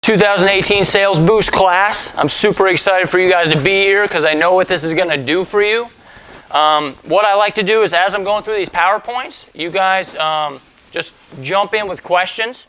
2018 Sales Boost class. I'm super excited for you guys to be here because I know what this is going to do for you. What I like to do is as I'm going through these PowerPoints, you guys just jump in with questions.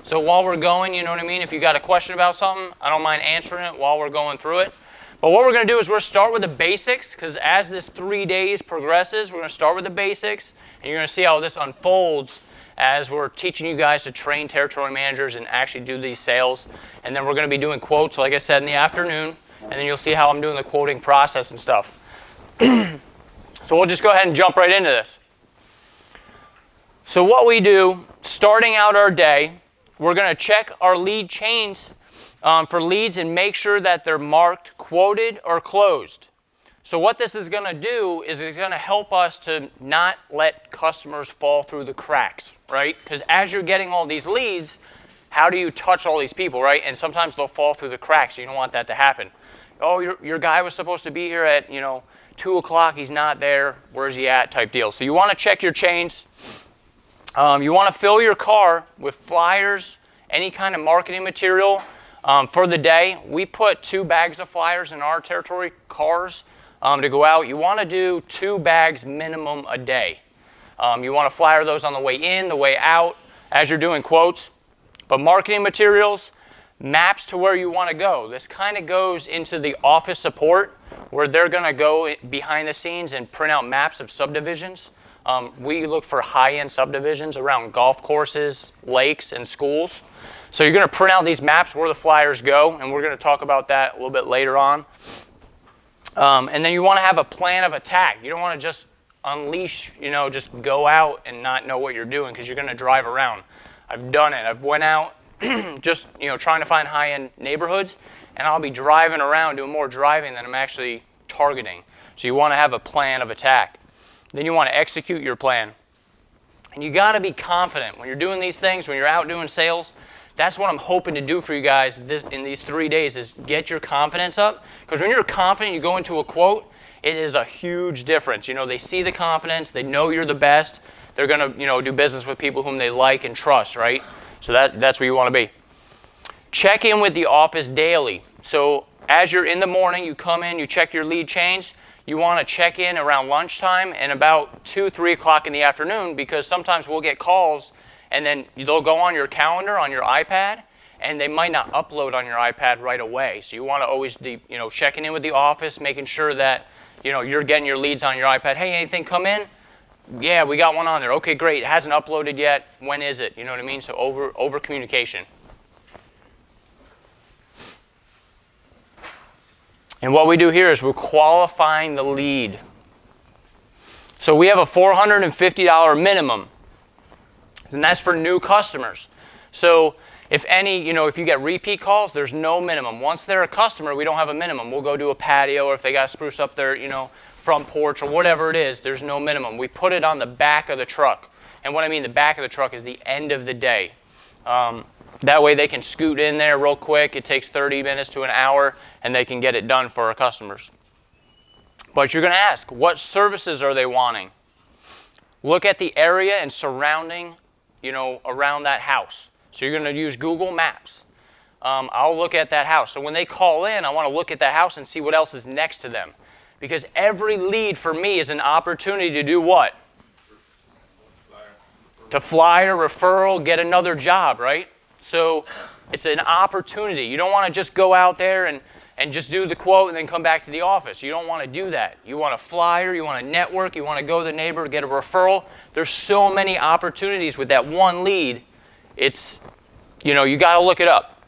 So while we're going, you know what I mean? If you got a question about something, I don't mind answering it while we're going through it. But what we're going to do is we're start with the basics because as this 3 days progresses, we're going to start with the basics and you're going to see how this unfolds as we're teaching you guys to train territory managers and actually do these sales. And then we're going to be doing quotes, like I said, in the afternoon. And then you'll see how I'm doing the quoting process and stuff. So we'll just go ahead and jump right into this. So what we do, starting out our day, we're going to check our lead chains for leads and make sure that they're marked quoted or closed. So what this is going to do is it's going to help us to not let customers fall through the cracks, right? Because as you're getting all these leads, how do you touch all these people, right? And sometimes they'll fall through the cracks. You don't want that to happen. Oh, your guy was supposed to be here at 2 o'clock. He's not there. Where's he at? Type deal. So you want to check your chains. You want to fill your car with flyers, any kind of marketing material for the day. We put 2 bags of flyers in our territory cars to go out. You want to do 2 bags minimum a day. You want to flyer those on the way in, the way out, as you're doing quotes. But marketing materials, maps to where you want to go. This kind of goes into the office support where they're going to go behind the scenes and print out maps of subdivisions. We look for high-end subdivisions around golf courses, lakes, and schools. So you're going to print out these maps where the flyers go, and we're going to talk about that a little bit later on. And then you want to have a plan of attack. You don't want to just unleash, just go out and not know what you're doing because you're going to drive around. I've done it. I've went out just, trying to find high-end neighborhoods, and I'll be driving around doing more driving than I'm actually targeting. So you want to have a plan of attack. Then you want to execute your plan. And you got to be confident when you're doing these things, when you're out doing sales. That's what I'm hoping to do for you guys in these 3 days is get your confidence up. Because when you're confident, you go into a quote, it is a huge difference. They see the confidence. They know you're the best. They're going to, do business with people whom they like and trust, right? So that's where you want to be. Check in with the office daily. So as you're in the morning, you come in, you check your lead chains. You want to check in around lunchtime and about 2, 3 o'clock in the afternoon because sometimes we'll get calls and then they'll go on your calendar on your iPad and they might not upload on your iPad right away. So you want to always be, checking in with the office, making sure that, you're getting your leads on your iPad. Hey, anything come in? Yeah, we got one on there. Okay, great. It hasn't uploaded yet. When is it? You know what I mean? So over communication. And what we do here is we're qualifying the lead. So we have a $450 minimum, and that's for new customers. So if if you get repeat calls, there's no minimum. Once they're a customer, we don't have a minimum. We'll go do a patio, or if they got to spruce up their, front porch or whatever it is, there's no minimum. We put it on the back of the truck. And what I mean the back of the truck is the end of the day. That way they can scoot in there real quick. It takes 30 minutes to an hour, and they can get it done for our customers. But you're going to ask, what services are they wanting? Look at the area and surrounding, around that house. So you're going to use Google Maps. I'll look at that house. So when they call in, I want to look at that house and see what else is next to them. Because every lead for me is an opportunity to do what? To flyer, referral, get another job, right? So it's an opportunity. You don't want to just go out there and just do the quote and then come back to the office. You don't want to do that. You want a flyer, you want to network, you want to go to the neighbor, get a referral. There's so many opportunities with that one lead. It's, you got to look it up.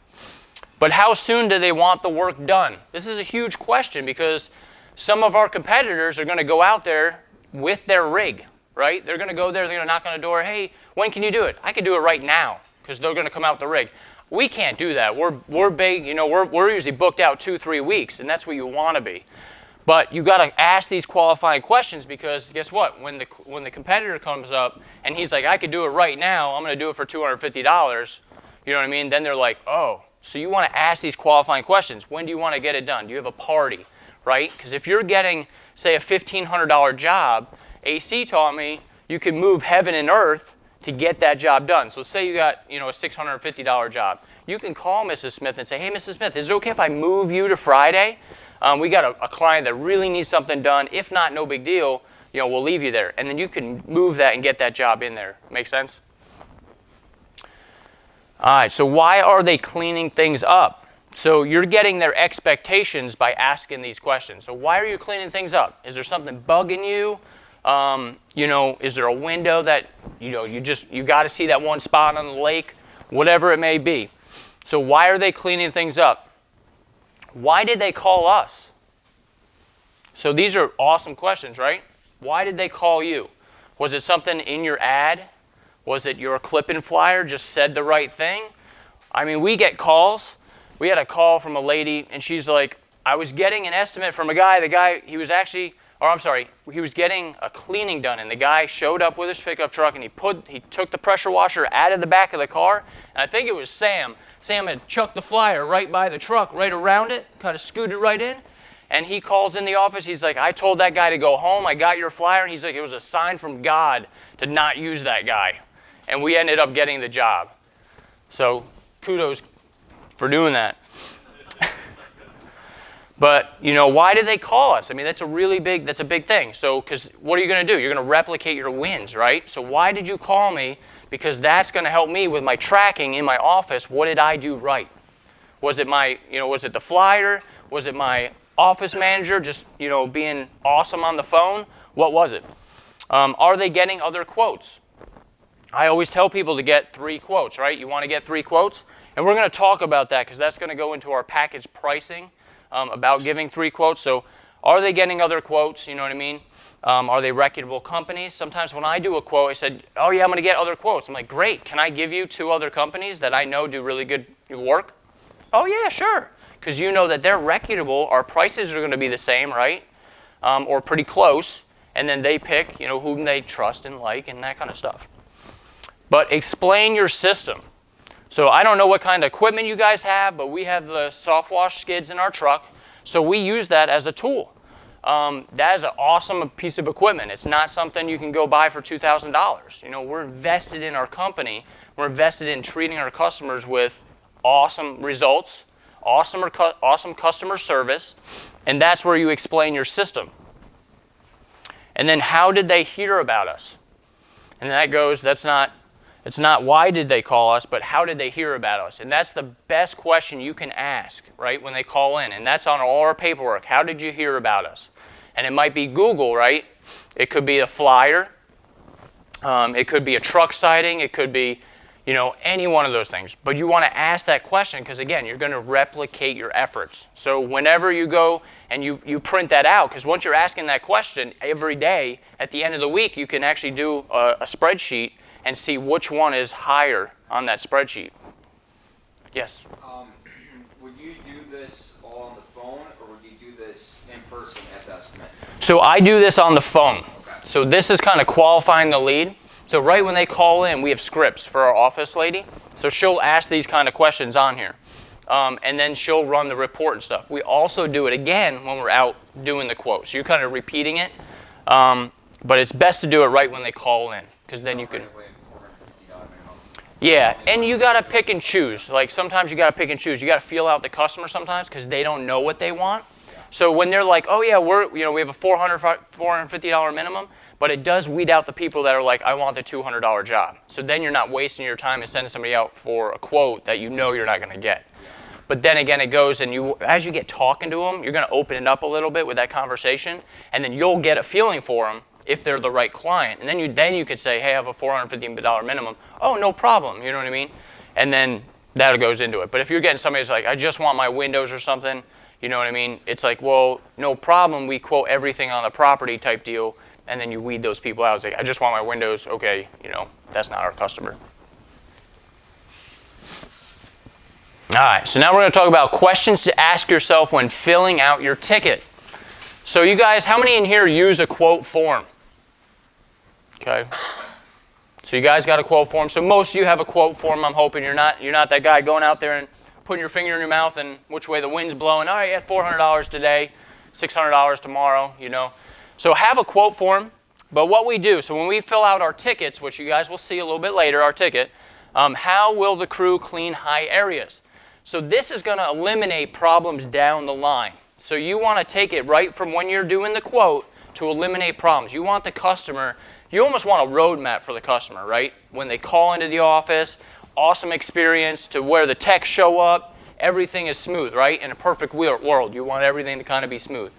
But how soon do they want the work done? This is a huge question because some of our competitors are going to go out there with their rig, right? They're going to go there, they're going to knock on the door. Hey, when can you do it? I can do it right now because they're going to come out with the rig. We can't do that. We're big, we're usually booked out 2-3 weeks, and that's where you want to be. But you got to ask these qualifying questions because guess what? When the competitor comes up and he's like, I could do it right now. I'm going to do it for $250. You know what I mean? Then they're like, oh. So you want to ask these qualifying questions. When do you want to get it done? Do you have a party, right? Because if you're getting, say, a $1,500 job, AC taught me you can move heaven and earth to get that job done. So say you got, a $650 job. you can call Mrs. Smith and say, hey, Mrs. Smith, is it okay if I move you to Friday? We got a client that really needs something done. If not, no big deal. We'll leave you there. And then you can move that and get that job in there. Make sense? All right, so why are they cleaning things up? So you're getting their expectations by asking these questions. So why are you cleaning things up? Is there something bugging you? Is there a window that, you got to see that one spot on the lake? Whatever it may be. So why are they cleaning things up? Why did they call us? So these are awesome questions, right? Why did they call you? Was it something in your ad? Was it your clip-in flyer just said the right thing? I mean, we get calls. We had a call from a lady, and she's like, I was getting an estimate from a guy. The guy, he was getting a cleaning done, and the guy showed up with his pickup truck, and he took the pressure washer out of the back of the car, and I think it was Sam. Sam had chucked the flyer right by the truck, right around it, kind of scooted right in, and he calls in the office. He's like, I told that guy to go home. I got your flyer, and he's like, it was a sign from God to not use that guy, and we ended up getting the job. So kudos for doing that. But, why did they call us? I mean, that's a big thing. So, because what are you going to do? You're going to replicate your wins, right? So why did you call me? Because that's going to help me with my tracking in my office. What did I do right? Was it was it the flyer? Was it my office manager just, being awesome on the phone? What was it? Are they getting other quotes? I always tell people to get 3 quotes, right? You want to get 3 quotes? And we're going to talk about that because that's going to go into our package pricing. About giving 3 quotes. So are they getting other quotes? You know what I mean? Are they reputable companies? Sometimes when I do a quote, I said, oh yeah, I'm going to get other quotes. I'm like, great. Can I give you 2 other companies that I know do really good work? Oh yeah, sure. Because you know that they're reputable. Our prices are going to be the same, right? Or pretty close. And then they pick, whom they trust and like and that kind of stuff. But explain your system. So I don't know what kind of equipment you guys have, but we have the soft wash skids in our truck. So we use that as a tool. That is an awesome piece of equipment. It's not something you can go buy for $2,000. We're invested in our company. We're invested in treating our customers with awesome results, awesome customer service, and that's where you explain your system. And then how did they hear about us? And that goes, it's not why did they call us, but how did they hear about us? And that's the best question you can ask, right, when they call in. And that's on all our paperwork. How did you hear about us? And it might be Google, right? It could be a flyer. It could be a truck sighting. It could be, any one of those things. But you want to ask that question because, again, you're going to replicate your efforts. So whenever you go and you print that out, because once you're asking that question every day, at the end of the week, you can actually do a spreadsheet and see which one is higher on that spreadsheet. Yes? Would you do this all on the phone, or would you do this in person at the estimate? So I do this on the phone. Okay. So this is kind of qualifying the lead. So right when they call in, we have scripts for our office lady. So she'll ask these kind of questions on here. And then she'll run the report and stuff. We also do it again when we're out doing the quote. So you're kind of repeating it. But it's best to do it right when they call in, because then you can... Yeah, and you got to pick and choose. Like sometimes you got to pick and choose. You got to feel out the customer sometimes because they don't know what they want. Yeah. So when they're like, oh yeah, we have a $450 minimum, but it does weed out the people that are like, I want the $200 job. So then you're not wasting your time and sending somebody out for a quote that you know you're not going to get. Yeah. But then again, it goes and as you get talking to them, you're going to open it up a little bit with that conversation, and then you'll get a feeling for them if they're the right client. And then you could say, hey, I have a $450 minimum. Oh, no problem. You know what I mean? And then that goes into it. But if you're getting somebody who's like, I just want my windows or something, you know what I mean? It's like, well, no problem. We quote everything on the property type deal. And then you weed those people out. It's like, I just want my windows. Okay, that's not our customer. All right, so now we're going to talk about questions to ask yourself when filling out your ticket. So you guys, how many in here use a quote form? Okay. So you guys got a quote form. So most of you have a quote form. I'm hoping you're not that guy going out there and putting your finger in your mouth and which way the wind's blowing. All right, yeah, $400 today, $600 tomorrow, So have a quote form. But what we do, so when we fill out our tickets, which you guys will see a little bit later, our ticket, How will the crew clean high areas? So this is going to eliminate problems down the line. So you want to take it right from when you're doing the quote to eliminate problems. You want the customer, you almost want a roadmap for the customer, right? When they call into the office, awesome experience to where the techs show up, everything is smooth, right? In a perfect world, you want everything to kind of be smooth.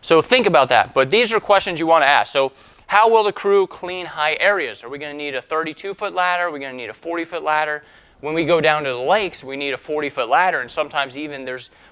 So think about that. But these are questions you want to ask. So how will the crew clean high areas? Are we going to need a 32-foot ladder? Are we going to need a 40-foot ladder? When we go down to the lakes, we need a 40-foot ladder, and sometimes even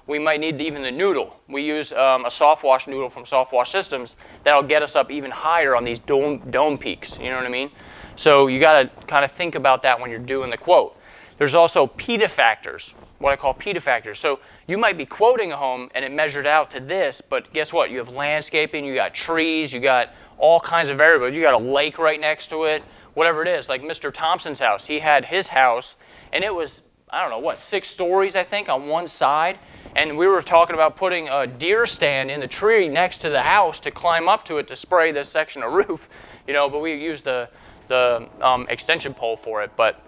we might need even the noodle. We use a soft wash noodle from Soft Wash Systems that'll get us up even higher on these dome peaks. You know what I mean? So you got to kind of think about that when you're doing the quote. There's also PETA factors, what I call PETA factors. So you might be quoting a home and it measured out to this, but guess what? You have landscaping, you got trees, you got all kinds of variables. You got a lake right next to it, whatever it is. Like Mr. Thompson's house, he had his house, and it was, I don't know, what, 6 stories, I think, on one side. And we were talking about putting a deer stand in the tree next to the house to climb up to it to spray this section of roof, but we used the extension pole for it. But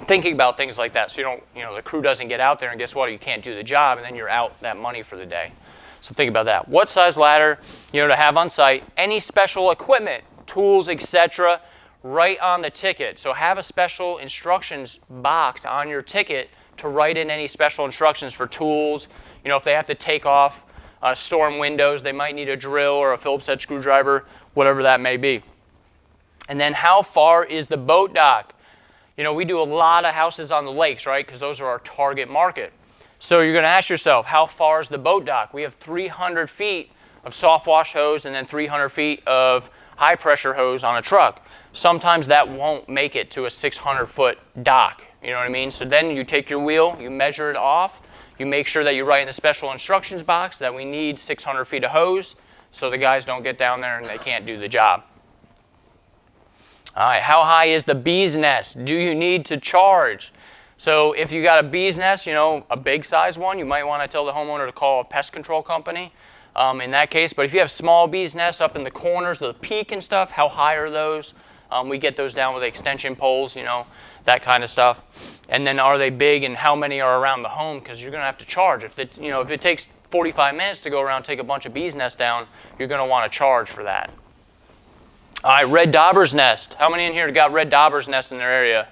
thinking about things like that, so the crew doesn't get out there and guess what, you can't do the job, and then you're out that money for the day. So think about that. What size ladder, to have on site, any special equipment, tools, etc., right on the ticket. So have a special instructions box on your ticket to write in any special instructions for tools. If they have to take off storm windows, they might need a drill or a Phillips head screwdriver, whatever that may be. And then how far is the boat dock? We do a lot of houses on the lakes, right? Because those are our target market. So you're going to ask yourself, how far is the boat dock? We have 300 feet of soft wash hose and then 300 feet of high pressure hose on a truck. Sometimes that won't make it to a 600-foot dock. You know what I mean? So then you take your wheel, you measure it off, you make sure that you write in the special instructions box that we need 600 feet of hose so the guys don't get down there and they can't do the job. All right, how high is the bee's nest? Do you need to charge? So if you got a bee's nest, a big size one, you might want to tell the homeowner to call a pest control company in that case. But if you have small bee's nests up in the corners of the peak and stuff, how high are those? We get those down with extension poles, that kind of stuff. And then are they big and how many are around the home? Because you're going to have to charge. If it takes 45 minutes to go around and take a bunch of bees nests down, you're going to want to charge for that. All right, red dauber's nest. How many in here got red dauber's nest in their area?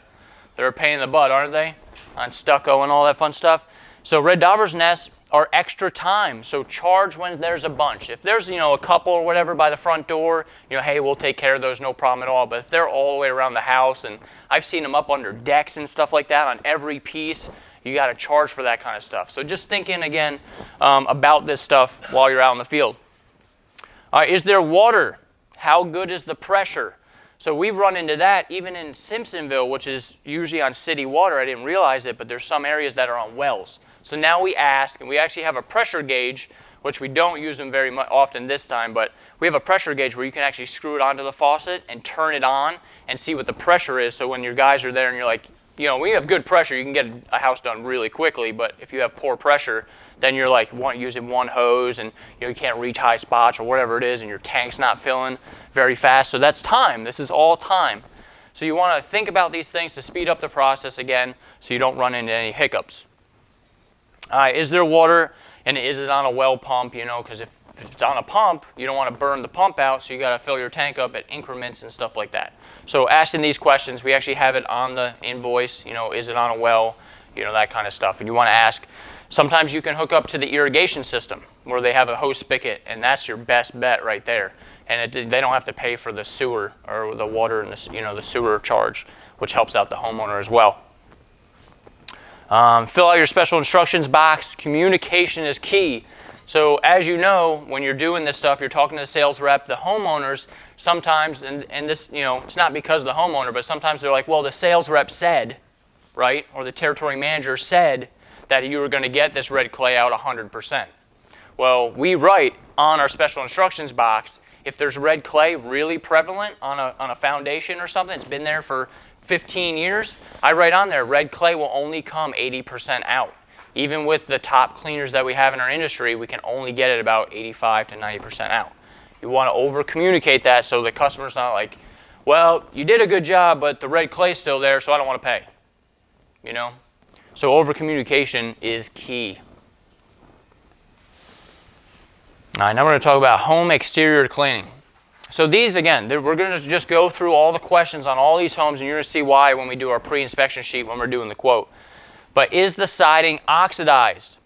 They're a pain in the butt, aren't they? On stucco and all that fun stuff. So red dauber's nests are extra time. So charge when there's a bunch. If there's, a couple or whatever by the front door, hey, we'll take care of those, no problem at all. But if they're all the way around the house, and I've seen them up under decks and stuff like that on every piece, you got to charge for that kind of stuff. So just thinking again about this stuff while you're out in the field. All right, is there water? How good is the pressure? So we've run into that even in Simpsonville, which is usually on city water. I didn't realize it, but there's some areas that are on wells. So now we ask, and we actually have a pressure gauge, which we don't use them very often this time, but we have a pressure gauge where you can actually screw it onto the faucet and turn it on and see what the pressure is. So when your guys are there and you're like, when you have good pressure, you can get a house done really quickly, but if you have poor pressure, then you're like using one hose and you can't reach high spots or whatever it is, and your tank's not filling very fast. So that's time. This is all time. So you want to think about these things to speed up the process again so you don't run into any hiccups. All right, is there water and is it on a well pump? Because if it's on a pump, you don't want to burn the pump out, so you got to fill your tank up at increments and stuff like that. So asking these questions, we actually have it on the invoice. Is it on a well? That kind of stuff. And you want to ask. Sometimes you can hook up to the irrigation system where they have a hose spigot, and that's your best bet right there. And they don't have to pay for the sewer or the water and the sewer charge, which helps out the homeowner as well. Fill out your special instructions box. Communication is key. So as you know, when you're doing this stuff, you're talking to the sales rep, the homeowners sometimes, and this, it's not because of the homeowner, but sometimes they're like, well, the sales rep said, right? Or the territory manager said that you were going to get this red clay out 100%. Well, we write on our special instructions box, if there's red clay really prevalent on a foundation or something, it's been there for 15 years, I write on there, red clay will only come 80% out. Even with the top cleaners that we have in our industry, we can only get it about 85 to 90% out. You want to over-communicate that so the customer's not like, well, you did a good job, but the red clay's still there, so I don't want to pay. you know? So over-communication is key. All right, now we're going to talk about home exterior cleaning. So these, again, we're going to just go through all the questions on all these homes, and you're going to see why when we do our pre-inspection sheet when we're doing the quote. But is the siding oxidized?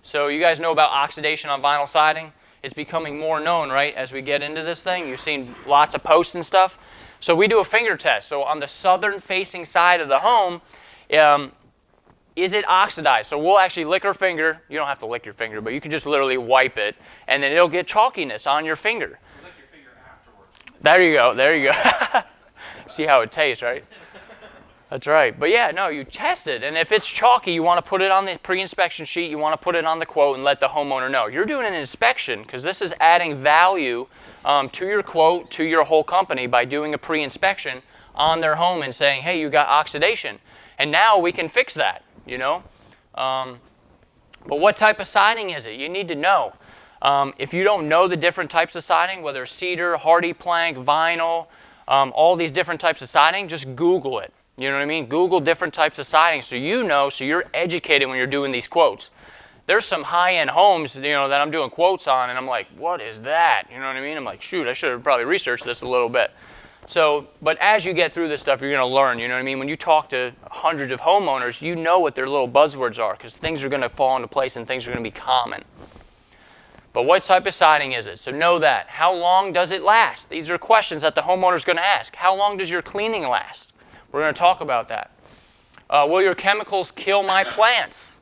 So you guys know about oxidation on vinyl siding? It's becoming more known, right, as we get into this thing. You've seen lots of posts and stuff. So we do a finger test. So on the southern-facing side of the home, is it oxidized? So we'll actually lick our finger. You don't have to lick your finger, but you can just literally wipe it, and then it'll get chalkiness on your finger. You lick your finger afterwards. There you go. There you go. See how it tastes, right? That's right. But yeah, no, you test it. And if it's chalky, you want to put it on the pre-inspection sheet. You want to put it on the quote and let the homeowner know. You're doing an inspection because this is adding value to your quote, to your whole company by doing a pre-inspection on their home and saying, hey, you got oxidation. And now we can fix that, you know. But what type of siding is it? You need to know. If you don't know the different types of siding, whether cedar, hardy plank, vinyl, all these different types of siding, just Google it. You know what I mean? Google different types of siding so you know, so you're educated when you're doing these quotes. There's some high-end homes, you know, that I'm doing quotes on, and I'm like, what is that? You know what I mean? I'm like, shoot, I should have probably researched this a little bit. So, but as you get through this stuff, you're going to learn, you know what I mean? When you talk to hundreds of homeowners, you know what their little buzzwords are because things are going to fall into place and things are going to be common. But what type of siding is it? So know that. How long does it last? These are questions that the homeowner is going to ask. How long does your cleaning last? We're going to talk about that. Will your chemicals kill my plants?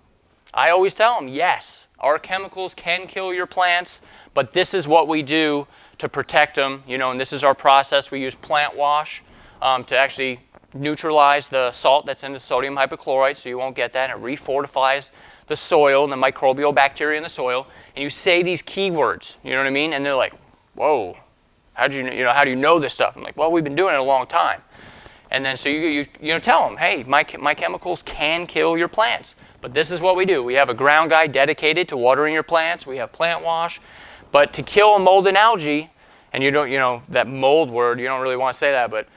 I always tell them, yes, our chemicals can kill your plants, but this is what we do to protect them, you know, and this is our process. We use plant wash to actually neutralize the salt that's in the sodium hypochlorite, so you won't get that. It refortifies the soil and the microbial bacteria in the soil, and you say these keywords, you know what I mean? And they're like, whoa, how do you know this stuff? I'm like, well, we've been doing it a long time. And then so you tell them, hey, my chemicals can kill your plants. But this is what we do. We have a ground guy dedicated to watering your plants. We have plant wash. But to kill mold and algae, and you don't, that mold word, you don't really want to say that, but,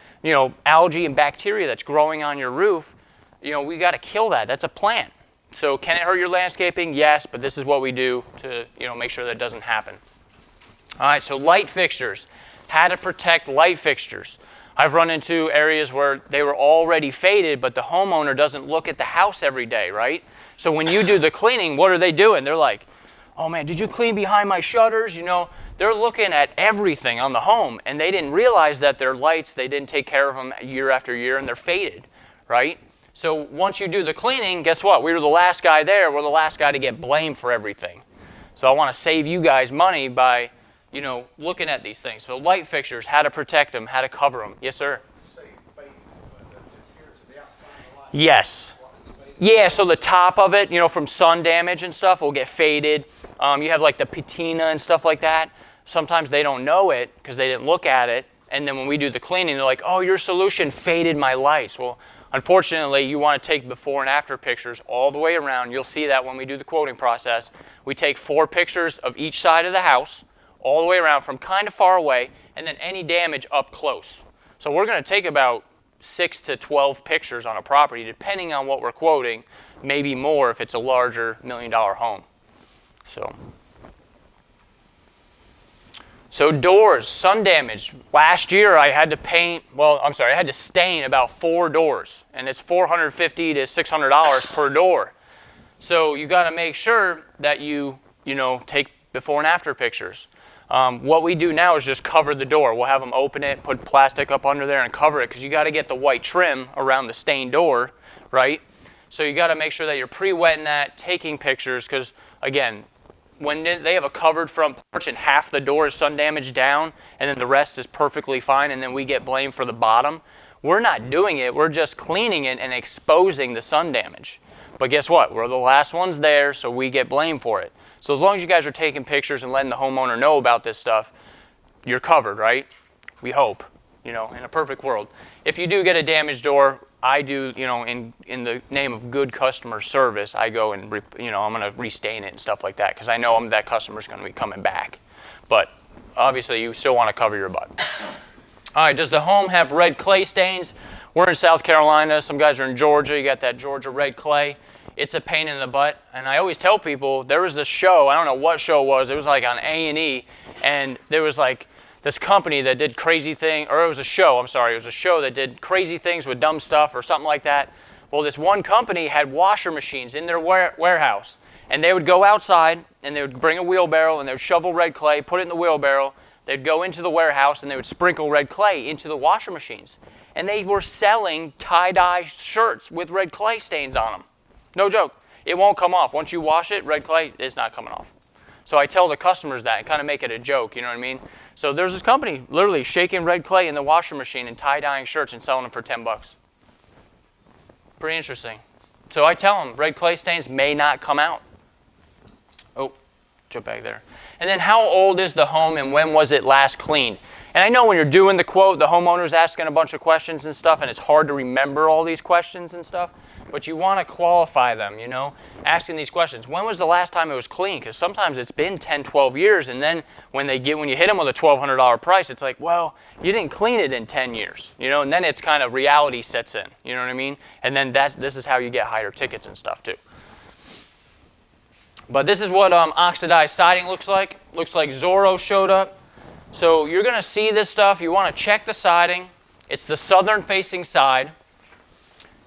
algae and bacteria that's growing on your roof, we got to kill that. That's a plant. So can it hurt your landscaping? Yes, but this is what we do to, make sure that doesn't happen. All right, so light fixtures. How to protect light fixtures. I've run into areas where they were already faded, but the homeowner doesn't look at the house every day, right? So when you do the cleaning, what are they doing? They're like, oh man, did you clean behind my shutters? They're looking at everything on the home, and they didn't realize that their lights, they didn't take care of them year after year, and they're faded, right? So once you do the cleaning, guess what? We were the last guy there. We're the last guy to get blamed for everything. So I want to save you guys money by looking at these things. So light fixtures, how to protect them, how to cover them. Yes, sir? Yes. Yeah, so the top of it, from sun damage and stuff will get faded. You have like the patina and stuff like that. Sometimes they don't know it because they didn't look at it. And then when we do the cleaning, they're like, oh, your solution faded my lights. Well, unfortunately, you want to take before and after pictures all the way around. You'll see that when we do the quoting process. We take 4 pictures of each side of the house, all the way around from kind of far away, and then any damage up close. So we're going to take about 6 to 12 pictures on a property, depending on what we're quoting, maybe more if it's a larger $1 million home. So doors, sun damage. Last year I had to stain about 4 doors, and it's $450 to $600 per door. So you got to make sure that you take before and after pictures. What we do now is just cover the door. We'll have them open it, put plastic up under there and cover it because you got to get the white trim around the stained door, right? So you got to make sure that you're pre-wetting that, taking pictures because, again, when they have a covered front porch and half the door is sun damage down and then the rest is perfectly fine and then we get blamed for the bottom, we're not doing it. We're just cleaning it and exposing the sun damage. But guess what? We're the last ones there, so we get blamed for it. So as long as you guys are taking pictures and letting the homeowner know about this stuff, you're covered, right? We hope, in a perfect world. If you do get a damaged door, I do, in the name of good customer service, I go and, I'm going to restain it and stuff like that because I know that customer's going to be coming back. But obviously, you still want to cover your butt. All right, does the home have red clay stains? We're in South Carolina. Some guys are in Georgia. You got that Georgia red clay. It's a pain in the butt. And I always tell people, there was this show, I don't know what show it was like on A&E, and there was like this company that did crazy things, or it was a show, I'm sorry, it was a show that did crazy things with dumb stuff or something like that. Well, this one company had washer machines in their warehouse, and they would go outside, and they would bring a wheelbarrow, and they would shovel red clay, put it in the wheelbarrow, they'd go into the warehouse, and they would sprinkle red clay into the washer machines. And they were selling tie-dye shirts with red clay stains on them. No joke. It won't come off. Once you wash it, red clay is not coming off. So I tell the customers that and kind of make it a joke, you know what I mean? So there's this company literally shaking red clay in the washer machine and tie-dyeing shirts and selling them for $10. Pretty interesting. So I tell them red clay stains may not come out. Oh, jump back there. And then how old is the home and when was it last cleaned? And I know when you're doing the quote, the homeowner's asking a bunch of questions and stuff, and it's hard to remember all these questions and stuff, but you want to qualify them, you know, asking these questions. When was the last time it was clean? Because sometimes it's been 10, 12 years, and then when you hit them with a $1,200 price, it's like, well, you didn't clean it in 10 years, you know, and then it's kind of reality sets in, you know what I mean? And then this is how you get higher tickets and stuff too. But this is what oxidized siding looks like. Looks like Zorro showed up. So you're going to see this stuff. You want to check the siding. It's the southern facing side.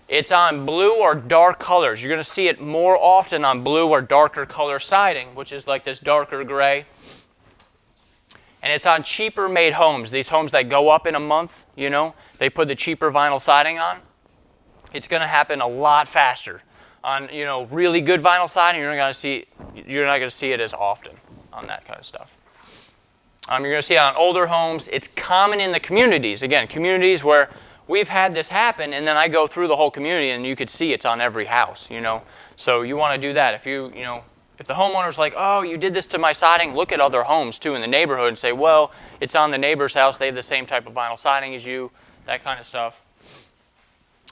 It's on blue or dark colors. You're going to see it more often on blue or darker color siding, which is like this darker gray. And it's on cheaper made homes. These homes that go up in a month, you know, they put the cheaper vinyl siding on. It's going to happen a lot faster. On, you know, really good vinyl siding, you're not going to see it as often on that kind of stuff. You're going to see it on older homes. It's common in the communities. Again, communities where we've had this happen, and then I go through the whole community, and you could see it's on every house, you know. So you want to do that. If if the homeowner's like, oh, you did this to my siding, look at other homes, too, in the neighborhood and say, well, it's on the neighbor's house. They have the same type of vinyl siding as you, that kind of stuff.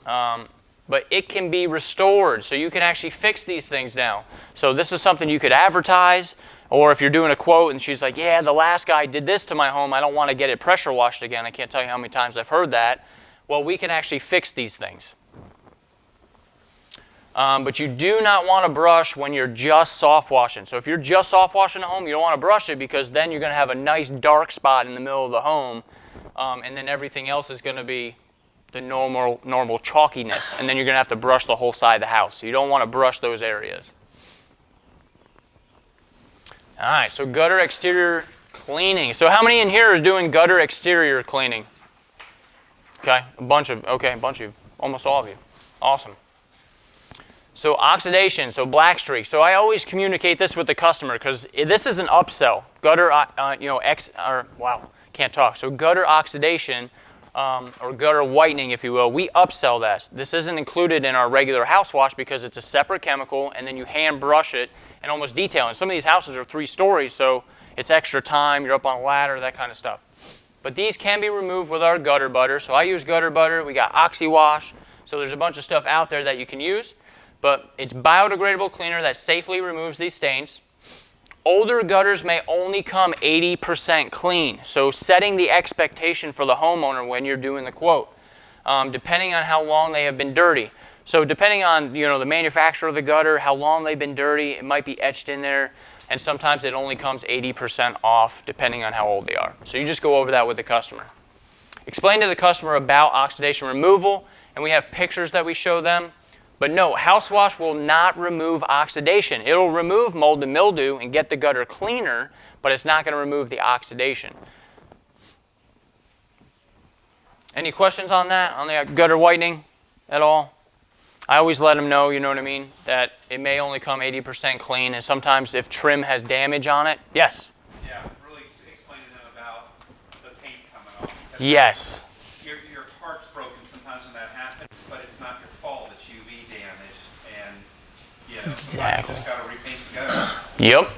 But it can be restored, so you can actually fix these things now. So this is something you could advertise. Or if you're doing a quote and she's like, yeah, the last guy did this to my home. I don't want to get it pressure washed again. I can't tell you how many times I've heard that. Well, we can actually fix these things. But you do not want to brush when you're just soft washing. So if you're just soft washing a home, you don't want to brush it because then you're going to have a nice dark spot in the middle of the home. And then everything else is going to be the normal chalkiness. And then you're going to have to brush the whole side of the house. So you don't want to brush those areas. All right, so gutter exterior cleaning. So how many in here are doing gutter exterior cleaning? Okay, a bunch of you, almost all of you. Awesome. So oxidation, so black streaks. So I always communicate this with the customer because this is an upsell. Gutter, can't talk. So gutter oxidation or gutter whitening, if you will, we upsell this. This isn't included in our regular house wash because it's a separate chemical, and then you hand brush it and almost detail. And some of these houses are 3 stories, so it's extra time. You're up on a ladder, that kind of stuff. But these can be removed with our gutter butter. So I use gutter butter. We got OxyWash. So there's a bunch of stuff out there that you can use. But it's biodegradable cleaner that safely removes these stains. Older gutters may only come 80% clean. So setting the expectation for the homeowner when you're doing the quote, depending on how long they have been dirty. So depending on the manufacturer of the gutter, how long they've been dirty, it might be etched in there. And sometimes it only comes 80% off depending on how old they are. So you just go over that with the customer. Explain to the customer about oxidation removal, and we have pictures that we show them. But no, house wash will not remove oxidation. It'll remove mold and mildew and get the gutter cleaner, but it's not going to remove the oxidation. Any questions on that, on the gutter whitening at all? I always let them know, you know what I mean, that it may only come 80% clean, and sometimes if trim has damage on it, yes? Yeah, really explain to them about the paint coming off. Yes. Your heart's broken sometimes when that happens, but it's not your fault. It's UV damage, and sometimes you just got to repaint the gutters. Yep.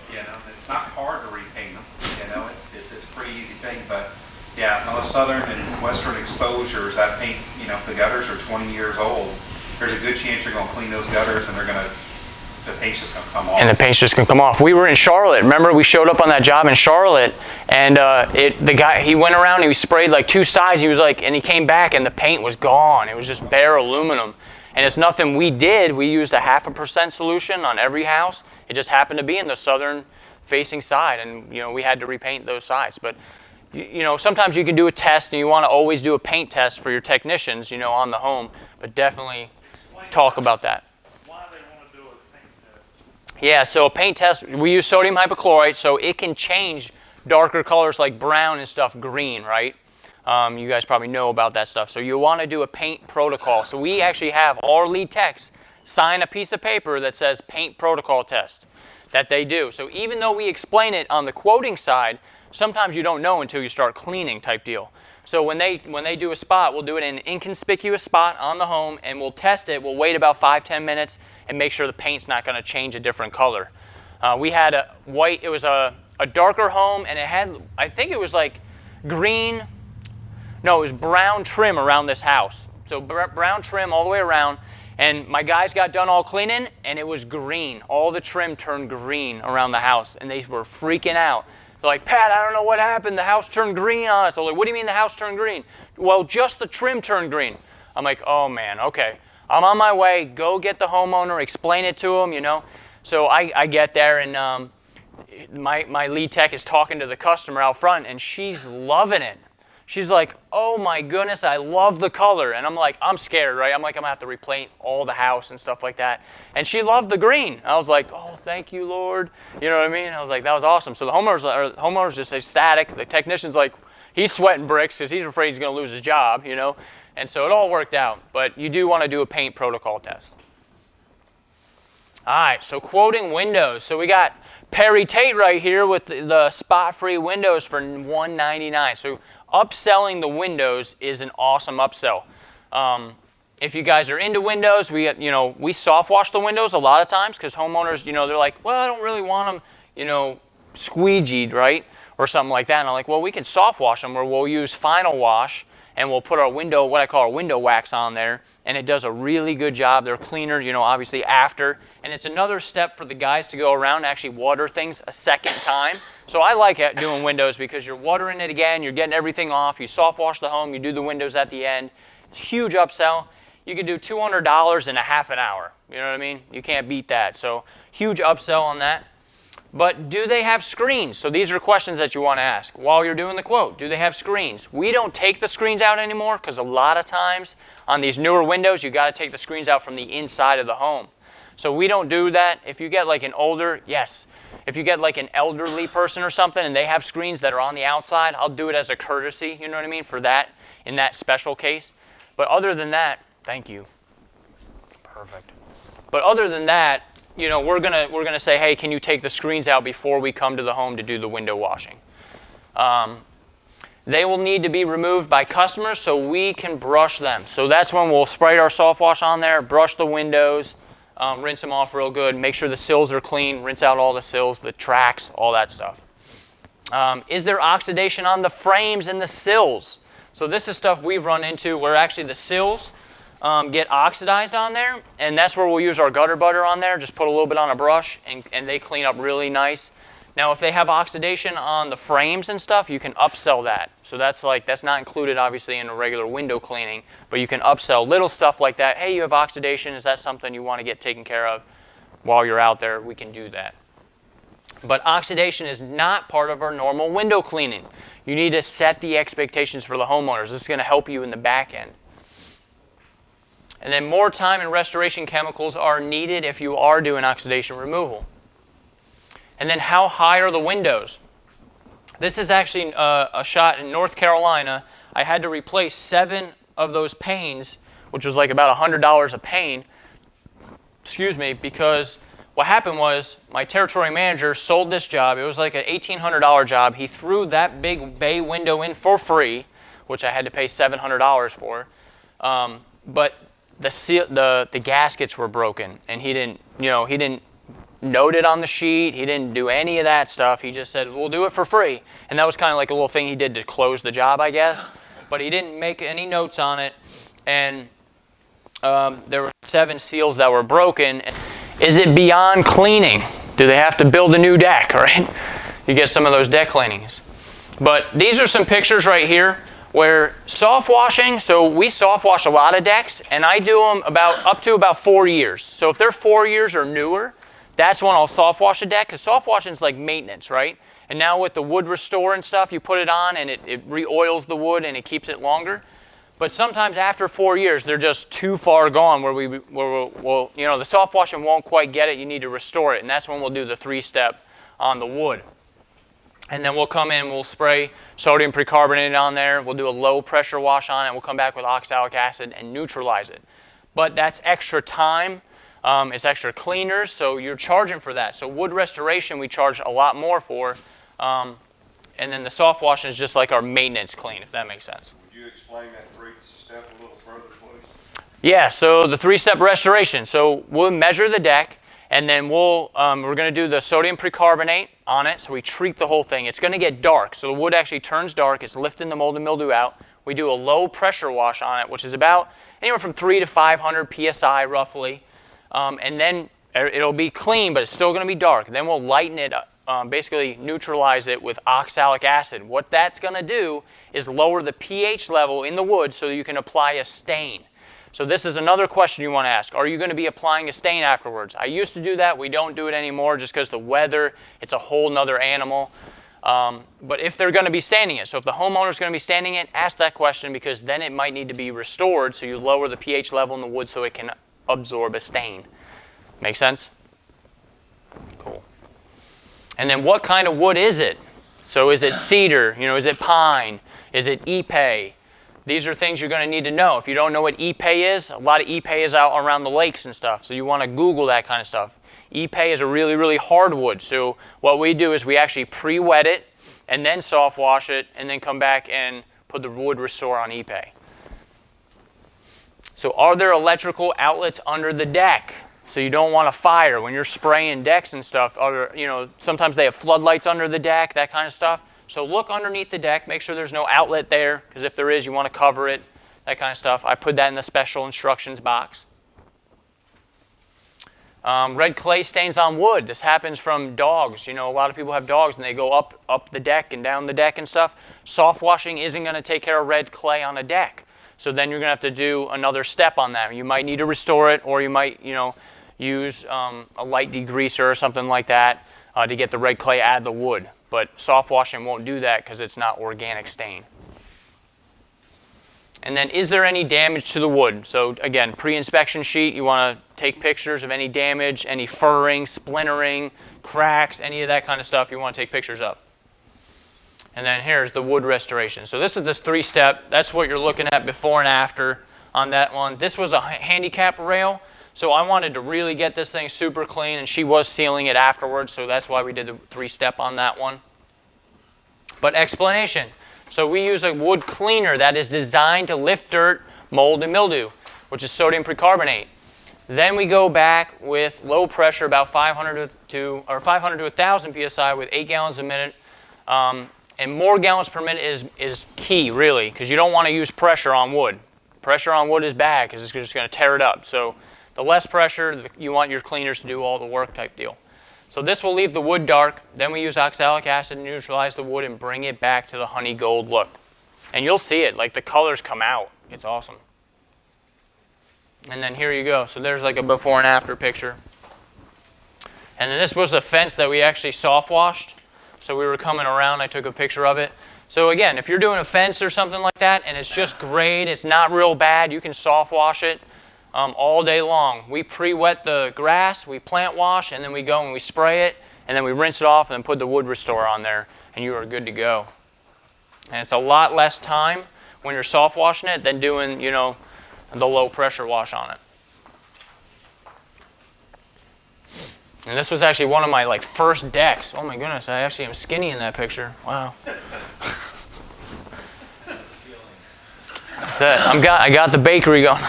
It's not hard to repaint them. It's a pretty easy thing, but yeah, on the southern and western exposures, that paint, the gutters are 20 years old. There's a good chance you're going to clean those gutters and they're going to the paint's just going to come off. And the paint's just gonna come off. We were in Charlotte. Remember, we showed up on that job in Charlotte, and the guy, he went around and he sprayed like 2 sides. He was like, and he came back and the paint was gone. It was just bare aluminum, and it's nothing we did. We used a 0.5% solution on every house. It just happened to be in the southern facing side, and we had to repaint those sides. But sometimes you can do a test, and you want to always do a paint test for your technicians, on the home. But definitely talk about that. Yeah, so a paint test, we use sodium hypochlorite, so it can change darker colors like brown and stuff green, right? You guys probably know about that stuff. So you want to do a paint protocol. So we actually have our lead techs sign a piece of paper that says paint protocol test that they do. So even though we explain it on the quoting side, sometimes you don't know until you start cleaning type deal. So when they do a spot, we'll do it in an inconspicuous spot on the home, and we'll test it. We'll wait about 5-10 minutes and make sure the paint's not going to change a different color. We had a white, it was a darker home, and it had, I think it was like green, no, it was brown trim around this house. So brown trim all the way around, and my guys got done all cleaning, and it was green. All the trim turned green around the house, and they were freaking out. They're like, Pat, I don't know what happened. The house turned green on us. I was like, what do you mean the house turned green? Well, just the trim turned green. I'm like, oh man, okay. I'm on my way. Go get the homeowner, explain it to him, So I get there, and my lead tech is talking to the customer out front, and she's loving it. She's like, oh my goodness, I love the color. And I'm like, I'm scared, right? I'm like, I'm going to have to repaint all the house and stuff like that. And she loved the green. I was like, oh, thank you, Lord. You know what I mean? I was like, that was awesome. So the homeowner's just ecstatic. The technician's like, he's sweating bricks because he's afraid he's going to lose his job, And so it all worked out. But you do want to do a paint protocol test. All right, so quoting windows. So we got Perry Tate right here with the spot-free windows for $199. So upselling the windows is an awesome upsell. If you guys are into windows, we soft wash the windows a lot of times because homeowners, they're like, well, I don't really want them, squeegeed, right, or something like that. And I'm like, well, we can soft wash them, or we'll use final wash, and we'll put our window, what I call our window wax on there, and it does a really good job. They're cleaner, obviously after. And it's another step for the guys to go around and actually water things a second time. So I like doing windows because you're watering it again, you're getting everything off, you soft wash the home, you do the windows at the end. It's a huge upsell. You can do $200 in a half an hour. You know what I mean? You can't beat that. So huge upsell on that. But do they have screens? So these are questions that you want to ask while you're doing the quote. Do they have screens? We don't take the screens out anymore because a lot of times on these newer windows, you got to take the screens out from the inside of the home. So we don't do that. If you get like an older, yes. If you get like an elderly person or something and they have screens that are on the outside, I'll do it as a courtesy, you know what I mean, for that, in that special case. But other than that, thank you. Perfect. But other than that, we're gonna say, hey, can you take the screens out before we come to the home to do the window washing? They will need to be removed by customers so we can brush them. So that's when we'll spray our soft wash on there, brush the windows, rinse them off real good, make sure the sills are clean, rinse out all the sills, the tracks, all that stuff. Is there oxidation on the frames and the sills? So this is stuff we've run into where actually the sills get oxidized on there, and that's where we'll use our gutter butter on there, just put a little bit on a brush, and they clean up really nice. Now if they have oxidation on the frames and stuff, you can upsell that. So that's not included obviously in a regular window cleaning, but you can upsell little stuff like that. Hey, you have oxidation, is that something you want to get taken care of while you're out there? We can do that. But oxidation is not part of our normal window cleaning. You need to set the expectations for the homeowners. This is going to help you in the back end. And then more time and restoration chemicals are needed if you are doing oxidation removal. And then how high are the windows? This is actually a shot in North Carolina. I had to replace 7 of those panes, which was like about $100 a pane, because what happened was my territory manager sold this job. It was like an $1,800 job. He threw that big bay window in for free, which I had to pay $700 for. But the gaskets were broken, and he didn't note it on the sheet. He didn't do any of that stuff. He just said, we'll do it for free. And that was kind of like a little thing he did to close the job, I guess. But he didn't make any notes on it. And there were 7 seals that were broken. Is it beyond cleaning? Do they have to build a new deck, right? You get some of those deck cleanings. But these are some pictures right here where soft washing, so we soft wash a lot of decks, and I do them up to about 4 years. So if they're 4 years or newer, that's when I'll soft wash a deck, because soft washing is like maintenance, right? And now with the wood restore and stuff, you put it on and it re-oils the wood and it keeps it longer. But sometimes after 4 years, they're just too far gone where the soft washing won't quite get it. You need to restore it, and that's when we'll do the 3-step on the wood. And then we'll come in, we'll spray sodium percarbonate on there. We'll do a low pressure wash on it. We'll come back with oxalic acid and neutralize it. But that's extra time. It's extra cleaners, so you're charging for that. So wood restoration, we charge a lot more for. And then the soft washing is just like our maintenance clean, if that makes sense. Would you explain that 3-step a little further, please? Yeah, so the 3-step restoration. So we'll measure the deck, and then we're going to do the sodium percarbonate on it. So we treat the whole thing. It's going to get dark. So the wood actually turns dark. It's lifting the mold and mildew out. We do a low pressure wash on it, which is about anywhere from 300 to 500 psi roughly. And then it'll be clean, but it's still going to be dark. Then we'll lighten it up. Basically neutralize it with oxalic acid. What that's going to do is lower the pH level in the wood so you can apply a stain. So this is another question you want to ask. Are you going to be applying a stain afterwards? I used to do that. We don't do it anymore just because the weather, it's a whole nother animal. But if they're going to be staining it, so if the homeowner's going to be staining it, ask that question, because then it might need to be restored so you lower the pH level in the wood so it can absorb a stain. Make sense? Cool. And then what kind of wood is it? So is it cedar? Is it pine? Is it ipe? These are things you're going to need to know. If you don't know what ipe is, a lot of ipe is out around the lakes and stuff. So you want to Google that kind of stuff. Ipe is a really, really hard wood. So what we do is we actually pre-wet it and then soft wash it and then come back and put the wood restore on ipe. So are there electrical outlets under the deck? So you don't want a fire when you're spraying decks and stuff. Sometimes they have floodlights under the deck, that kind of stuff. So look underneath the deck, make sure there's no outlet there, because if there is, you want to cover it, that kind of stuff. I put that in the special instructions box. Red clay stains on wood. This happens from dogs. A lot of people have dogs and they go up the deck and down the deck and stuff. Soft washing isn't going to take care of red clay on a deck. So then you're going to have to do another step on that. You might need to restore it, or you might, use a light degreaser or something like that to get the red clay out of the wood. But soft washing won't do that because it's not organic stain. And then, is there any damage to the wood? So again, pre-inspection sheet, you want to take pictures of any damage, any furring, splintering, cracks, any of that kind of stuff you want to take pictures of. And then here's the wood restoration. So this is this 3-step. That's what you're looking at before and after on that one. This was a handicap rail. So I wanted to really get this thing super clean, and she was sealing it afterwards, so that's why we did the 3-step on that one. But explanation. So we use a wood cleaner that is designed to lift dirt, mold, and mildew, which is sodium percarbonate. Then we go back with low pressure, about 500 to 1,000 psi with 8 gallons a minute. And more gallons per minute is key, really, because you don't want to use pressure on wood. Pressure on wood is bad because it's just going to tear it up. So the less pressure, you want your cleaners to do all the work type deal. So this will leave the wood dark. Then we use oxalic acid to neutralize the wood and bring it back to the honey gold look. And you'll see it, like the colors come out. It's awesome. And then here you go. So there's like a before and after picture. And then this was a fence that we actually soft washed. So we were coming around, I took a picture of it. So again, if you're doing a fence or something like that and it's just grade, it's not real bad, you can soft wash it all day long. We pre-wet the grass, we plant wash, and then we go and we spray it, and then we rinse it off and then put the wood restore on there, and you are good to go. And it's a lot less time when you're soft washing it than doing, the low pressure wash on it. And this was actually one of my first decks. Oh my goodness, I actually am skinny in that picture. Wow. That's it. I got the bakery going.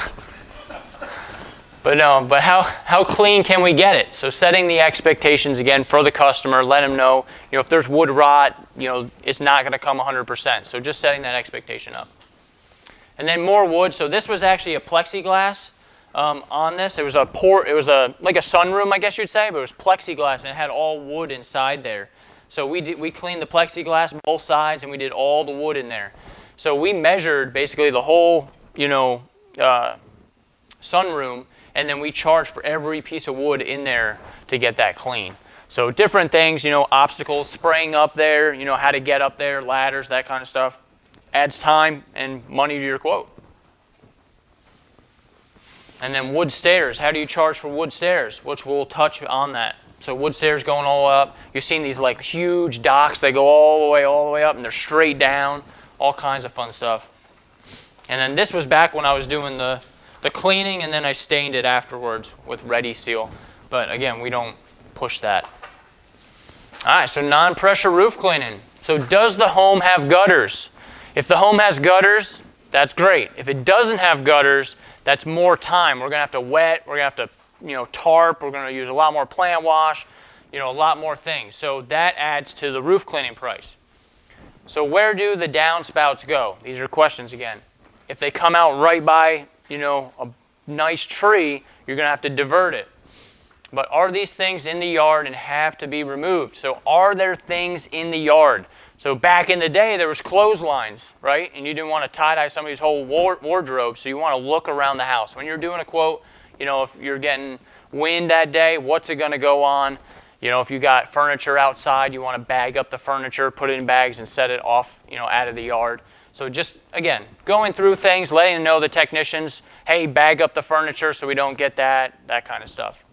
But how clean can we get it? So setting the expectations again for the customer, let them know, if there's wood rot, it's not going to come 100%. So just setting that expectation up. And then more wood. So this was actually a plexiglass on this. It was a port. It was like a sunroom, I guess you'd say, but it was plexiglass and it had all wood inside there. So we cleaned the plexiglass both sides and we did all the wood in there. So we measured basically the whole, sunroom, and then we charged for every piece of wood in there to get that clean. So different things, obstacles, spraying up there, how to get up there, ladders, that kind of stuff. Adds time and money to your quote. And then wood stairs. How do you charge for wood stairs? Which we'll touch on that. So wood stairs going all up. You've seen these like huge docks. They go all the way up, and they're straight down. All kinds of fun stuff. And then this was back when I was doing the cleaning, and then I stained it afterwards with Ready Seal. But again, we don't push that. All right, so non-pressure roof cleaning. So does the home have gutters? If the home has gutters, that's great. If it doesn't have gutters, that's more time. We're going to have to wet. We're going to have to, tarp. We're going to use a lot more plant wash, a lot more things. So that adds to the roof cleaning price. So where do the downspouts go? These are questions again. If they come out right by, a nice tree, you're going to have to divert it. But are these things in the yard and have to be removed? So are there things in the yard? So back in the day, there was clotheslines, right? And you didn't want to tie-dye somebody's whole wardrobe, so you want to look around the house. When you're doing a quote, if you're getting wind that day, what's it going to go on? If you got furniture outside, you want to bag up the furniture, put it in bags, and set it off, out of the yard. So just, again, going through things, letting them know the technicians, hey, bag up the furniture so we don't get that kind of stuff.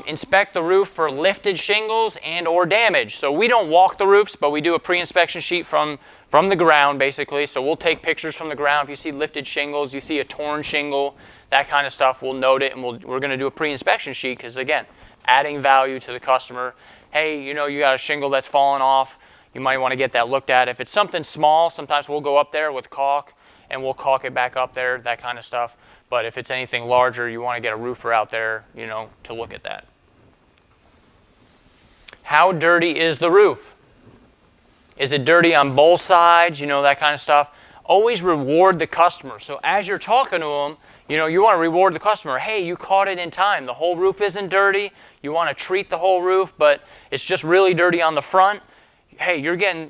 Inspect the roof for lifted shingles and or damage. So we don't walk the roofs, but we do a pre-inspection sheet from the ground, basically. So we'll take pictures from the ground. If you see lifted shingles, you see a torn shingle, that kind of stuff, we'll note it, and we're going to do a pre-inspection sheet because, again, adding value to the customer. Hey, you got a shingle that's fallen off. You might want to get that looked at. If it's something small, sometimes we'll go up there with caulk, and we'll caulk it back up there, that kind of stuff. But if it's anything larger, you want to get a roofer out there, to look at that. How dirty is the roof? Is it dirty on both sides? That kind of stuff. Always reward the customer. So as you're talking to them, you want to reward the customer. Hey, you caught it in time. The whole roof isn't dirty. You want to treat the whole roof, but it's just really dirty on the front. Hey,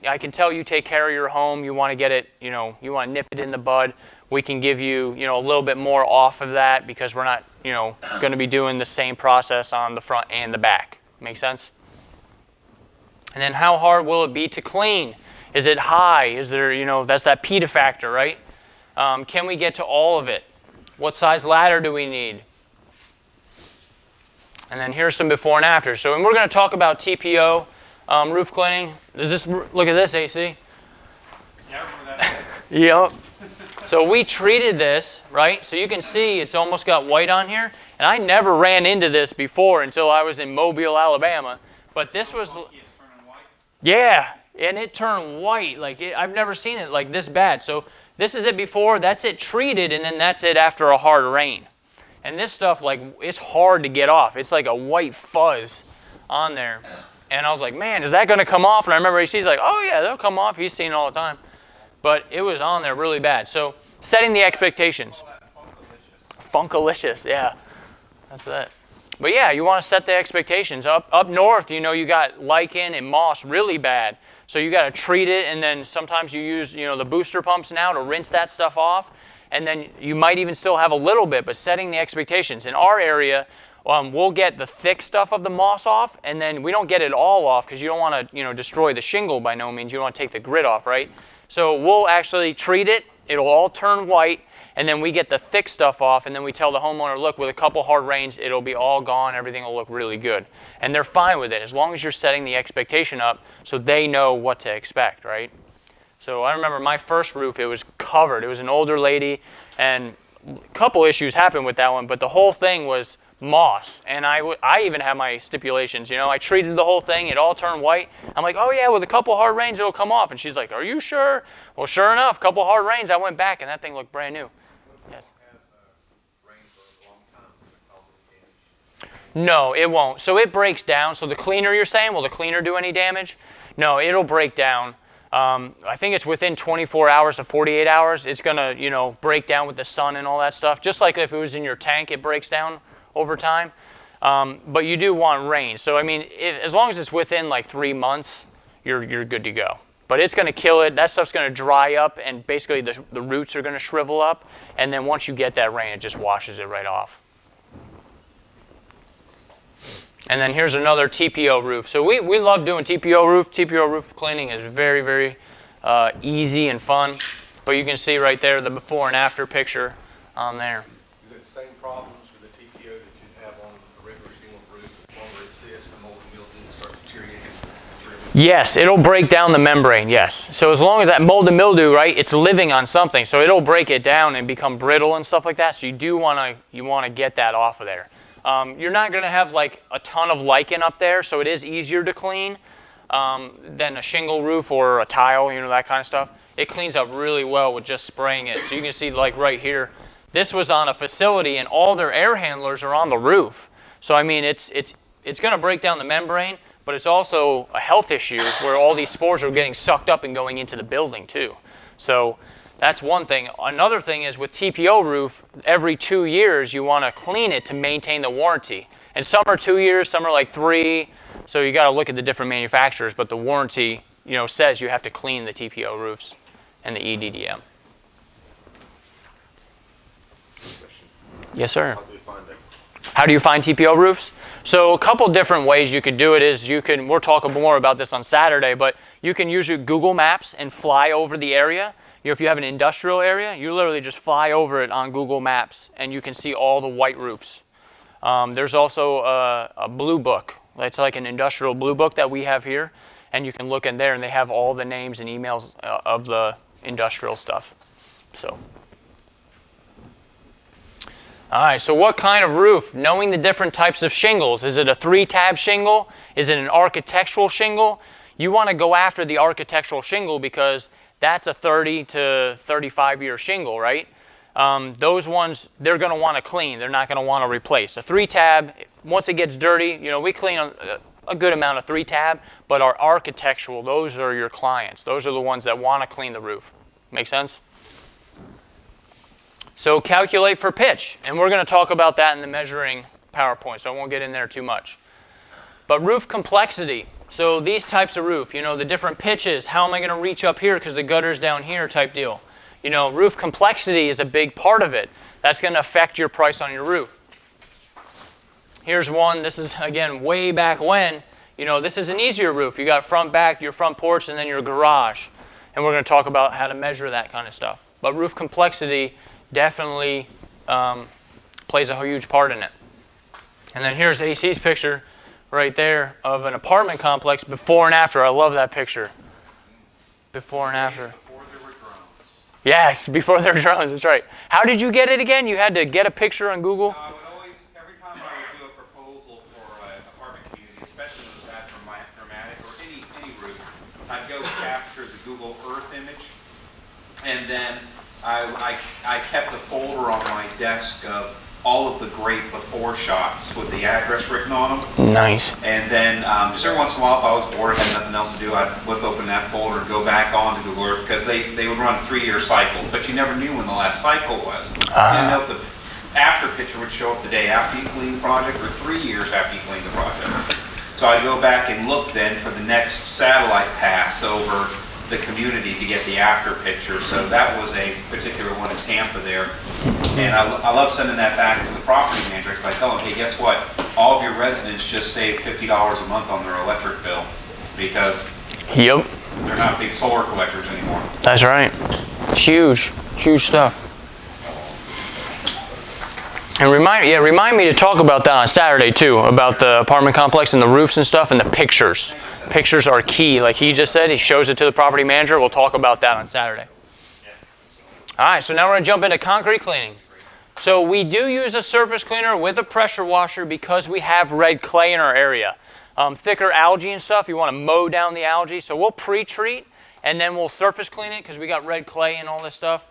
I can tell you take care of your home. You want to get it, you want to nip it in the bud. We can give you, a little bit more off of that because we're not, going to be doing the same process on the front and the back. Make sense? And then how hard will it be to clean? Is it high? Is there, that's that PETA factor, right? Can we get to all of it? What size ladder do we need? And then here's some before and after. So, and we're going to talk about TPO roof cleaning. Look at this, AC? Yeah, I remember that. Yep. So we treated this, right? So you can see it's almost got white on here. And I never ran into this before until I was in Mobile, Alabama. But this was... It's turning white. Yeah, and it turned white. I've never seen it like this bad. So this is it before, that's it treated, and then that's it after a hard rain. And this stuff, it's hard to get off. It's like a white fuzz on there. And I was like, man, is that going to come off? And I remember he's like, oh yeah, they'll come off. He's seen it all the time. But it was on there really bad. So setting the expectations. Funkalicious, yeah. That's it. But yeah, you want to set the expectations. Up north, you got lichen and moss really bad. So you got to treat it, and then sometimes you use, the booster pumps now to rinse that stuff off. And then you might even still have a little bit, but setting the expectations. In our area, we'll get the thick stuff of the moss off, and then we don't get it all off because you don't want to, destroy the shingle by no means. You want to take the grit off, right? So we'll actually treat it. It'll all turn white, and then we get the thick stuff off, and then we tell the homeowner, look, with a couple hard rains, it'll be all gone. Everything will look really good. And they're fine with it as long as you're setting the expectation up so they know what to expect, right? So I remember my first roof, it was covered. It was an older lady, and a couple issues happened with that one, but the whole thing was moss. And I even had my stipulations. I treated the whole thing. It all turned white. I'm like, oh yeah, with a couple hard rains, it'll come off. And she's like, are you sure? Well, sure enough, a couple hard rains, I went back, and that thing looked brand new. Yes. No, it won't. So it breaks down. So the cleaner, you're saying, will the cleaner do any damage? No, it'll break down. I think it's within 24 hours to 48 hours. It's going to, you know, break down with the sun and all that stuff. Just like if it was in your tank, it breaks down over time. But you do want rain. So, I mean, as long as it's within like 3 months, you're good to go. But it's going to kill it. That stuff's going to dry up, and basically the roots are going to shrivel up. And then once you get that rain, it just washes it right off. And then here's another TPO roof. So we love doing TPO roof. TPO roof cleaning is very, very easy and fun. But you can see right there the before and after picture on there. Is it the same problems with the TPO that you have on a regular shingle roof? The longer it sits, the mold and mildew starts deteriorating. Yes, it'll break down the membrane, yes. So as long as that mold and mildew, right, it's living on something. So it'll break it down and become brittle and stuff like that. So you want to get that off of there. You're not going to have like a ton of lichen up there, so it is easier to clean than a shingle roof or a tile, you know, that kind of stuff. It cleans up really well with just spraying it. So you can see like right here, this was on a facility and all their air handlers are on the roof. So I mean, it's going to break down the membrane, but it's also a health issue where all these spores are getting sucked up and going into the building too. So that's one thing. Another thing is with TPO roof, every 2 years you want to clean it to maintain the warranty. And some are 2 years, some are like 3. So you got to look at the different manufacturers, but the warranty, you know, says you have to clean the TPO roofs and the EDDM. Yes, sir. How do you find them? How do you find TPO roofs? So a couple different ways you could do it is we'll talk more about this on Saturday, but you can use your Google Maps and fly over the area. You know, if you have an industrial area, you literally just fly over it on Google Maps and you can see all the white roofs. There's also a blue book. It's like an industrial blue book that we have here, and you can look in there and they have all the names and emails of the industrial stuff. So, all right, so what kind of roof? Knowing the different types of shingles. Is it a 3-tab shingle? Is it an architectural shingle? You want to go after the architectural shingle because that's a 30 to 35-year shingle, right? Those ones, they're going to want to clean. They're not going to want to replace. A 3-tab, once it gets dirty, you know, we clean a good amount of 3-tab, but our architectural, those are your clients. Those are the ones that want to clean the roof. Make sense? So calculate for pitch, and we're going to talk about that in the measuring PowerPoint, so I won't get in there too much. But roof complexity. So these types of roof, you know, the different pitches, how am I going to reach up here because the gutter's down here type deal. You know, roof complexity is a big part of it. That's going to affect your price on your roof. Here's one. This is, again, way back when. You know, this is an easier roof. You got front, back, your front porch, and then your garage. And we're going to talk about how to measure that kind of stuff. But roof complexity definitely plays a huge part in it. And then here's AC's picture right there of an apartment complex before and after. I love that picture. Before and after. Before there were drones. Yes, before there were drones, that's right. How did you get it again? You had to get a picture on Google? So I would always, every time I would do a proposal for an apartment community, especially if it was that dramatic or any roof, I'd go capture the Google Earth image, and then I kept a folder on my desk of all of the great before shots with the address written on them. Nice. And then just every once in a while, if I was bored, had nothing else to do, I'd whip open that folder and go back on to Google Earth because they would run 3-year cycles, but you never knew when the last cycle was. You didn't know if the after picture would show up the day after you cleaned the project or 3 years after you cleaned the project. So I'd go back and look then for the next satellite pass over the community to get the after picture. So that was a particular one in Tampa there. And I love sending that back to the property manager. I tell them, hey, guess what? All of your residents just saved $50 a month on their electric bill because Yep. they're not big solar collectors anymore. That's right. Huge, huge stuff. And remind me to talk about that on Saturday too, about the apartment complex and the roofs and stuff and the pictures. Pictures are key. Like he just said, he shows it to the property manager. We'll talk about that on Saturday. All right, so now we're going to jump into concrete cleaning. So we do use a surface cleaner with a pressure washer because we have red clay in our area. Thicker algae and stuff, you want to mow down the algae. So we'll pre-treat and then we'll surface clean it because we got red clay and all this stuff.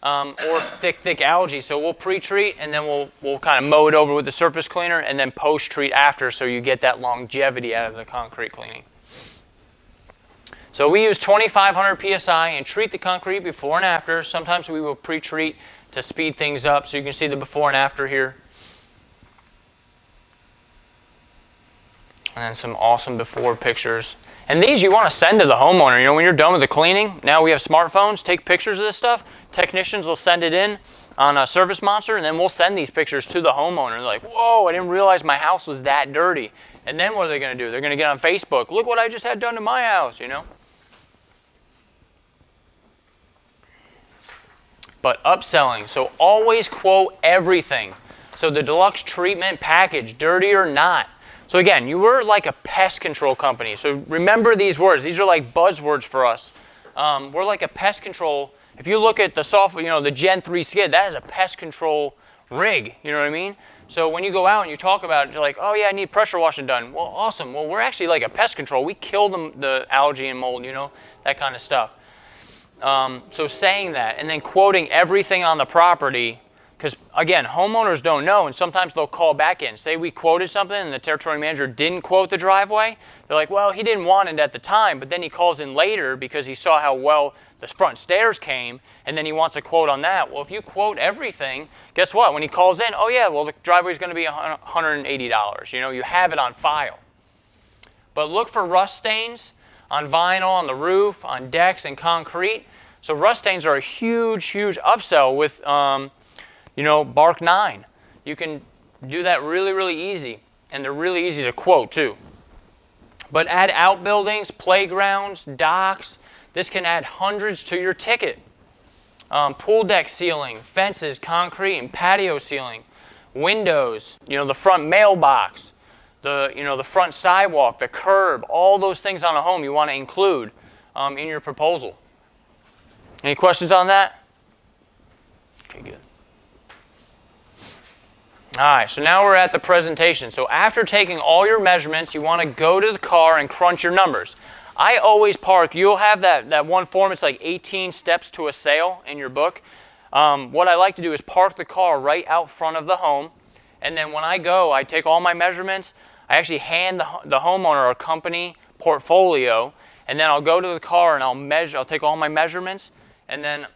Or thick algae. So we'll pre-treat and then we'll kind of mow it over with the surface cleaner and then post-treat after so you get that longevity out of the concrete cleaning. So we use 2,500 PSI and treat the concrete before and after. Sometimes we will pre-treat to speed things up, so you can see the before and after here. And then some awesome before pictures. And these you want to send to the homeowner. You know, when you're done with the cleaning, now we have smartphones, take pictures of this stuff. Technicians will send it in on a Service Monster, and then we'll send these pictures to the homeowner. They're like, whoa, I didn't realize my house was that dirty. And then what are they going to do? They're going to get on Facebook. Look what I just had done to my house, you know. But upselling, so always quote everything. So the deluxe treatment package, dirty or not. So again, you were like a pest control company. So remember these words. These are like buzzwords for us. We're like a pest control. If you look at the software, you know, the Gen 3 skid, that is a pest control rig. You know what I mean? So when you go out and you talk about it, you're like, oh yeah, I need pressure washing done. Well, awesome. Well, we're actually like a pest control. We kill the algae and mold, you know, that kind of stuff. So saying that and then quoting everything on the property, because again, homeowners don't know, and sometimes they'll call back in. Say we quoted something and the territory manager didn't quote the driveway. They're like, well, he didn't want it at the time, but then he calls in later because he saw how well the front stairs came, and then he wants a quote on that. Well, if you quote everything, guess what? When he calls in, oh yeah, well, the driveway's going to be $180. You know, you have it on file. But look for rust stains on vinyl, on the roof, on decks, and concrete. So rust stains are a huge, huge upsell with, you know, Bark 9. You can do that really, really easy, and they're really easy to quote too. But add outbuildings, playgrounds, docks. This can add hundreds to your ticket. Pool deck ceiling, fences, concrete, and patio ceiling, windows, you know, the front mailbox, the front sidewalk, the curb, all those things on a home you want to include in your proposal. Any questions on that? Okay, good. All right, so now we're at the presentation. So after taking all your measurements, you want to go to the car and crunch your numbers. I always park, you'll have that one form, it's like 18 steps to a sale in your book. What I like to do is park the car right out front of the home, and then when I go, I take all my measurements, I actually hand the homeowner a company portfolio, and then I'll go to the car and I'll take all my measurements, and then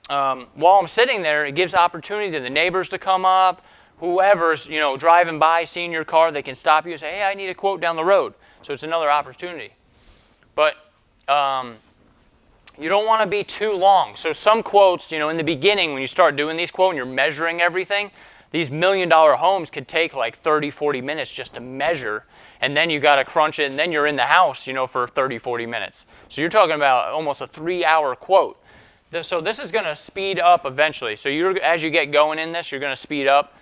while I'm sitting there, it gives opportunity to the neighbors to come up, whoever's, you know, driving by, seeing your car, they can stop you and say, hey, I need a quote down the road. So it's another opportunity. But you don't want to be too long. So some quotes, you know, in the beginning when you start doing these quotes and you're measuring everything, these $1 million homes could take like 30, 40 minutes just to measure. And then you got to crunch it, and then you're in the house, you know, for 30, 40 minutes. So you're talking about almost a 3-hour quote. So this is going to speed up eventually. So as you get going in this, you're going to speed up.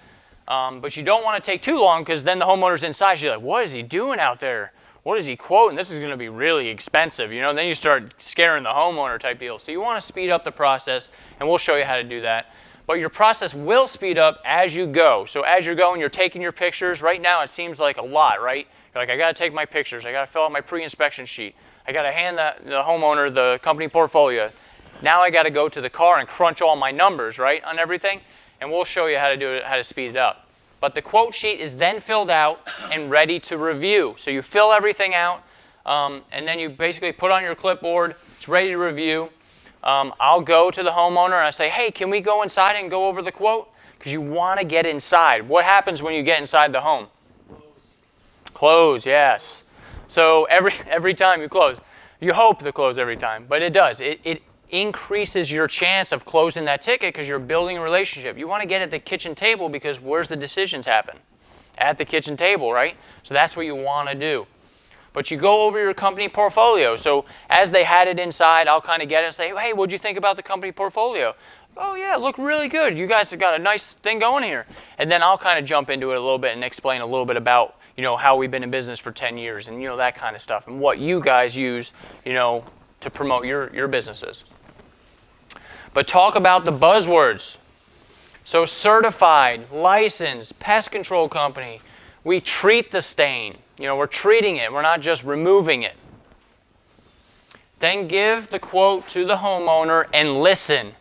But you don't want to take too long, because then the homeowner's inside. She's like, what is he doing out there? What is he quoting? This is going to be really expensive. You know, then you start scaring the homeowner type deal. So you want to speed up the process, and we'll show you how to do that. But your process will speed up as you go. So as you're going, you're taking your pictures. Right now, it seems like a lot, right? You're like, I got to take my pictures. I got to fill out my pre-inspection sheet. I got to hand the homeowner the company portfolio. Now I got to go to the car and crunch all my numbers, right, on everything. And we'll show you how to do it, how to speed it up. But the quote sheet is then filled out and ready to review. So you fill everything out, and then you basically put on your clipboard. It's ready to review. I'll go to the homeowner and I say, hey, can we go inside and go over the quote? Because you want to get inside. What happens when you get inside the home? Close, yes. So every time you close, you hope to close every time, but it does. It increases your chance of closing that ticket because you're building a relationship. You want to get at the kitchen table because where's the decisions happen? At the kitchen table, right? So that's what you want to do. But you go over your company portfolio. So as they had it inside, I'll kind of get it and say, hey, what'd you think about the company portfolio? Oh yeah, it looked really good. You guys have got a nice thing going here. And then I'll kind of jump into it a little bit and explain a little bit about, you know, how we've been in business for 10 years and, you know, that kind of stuff, and what you guys use, you know, to promote your businesses. But talk about the buzzwords. So certified, licensed, pest control company. We treat the stain. You know, we're treating it. We're not just removing it. Then give the quote to the homeowner and listen.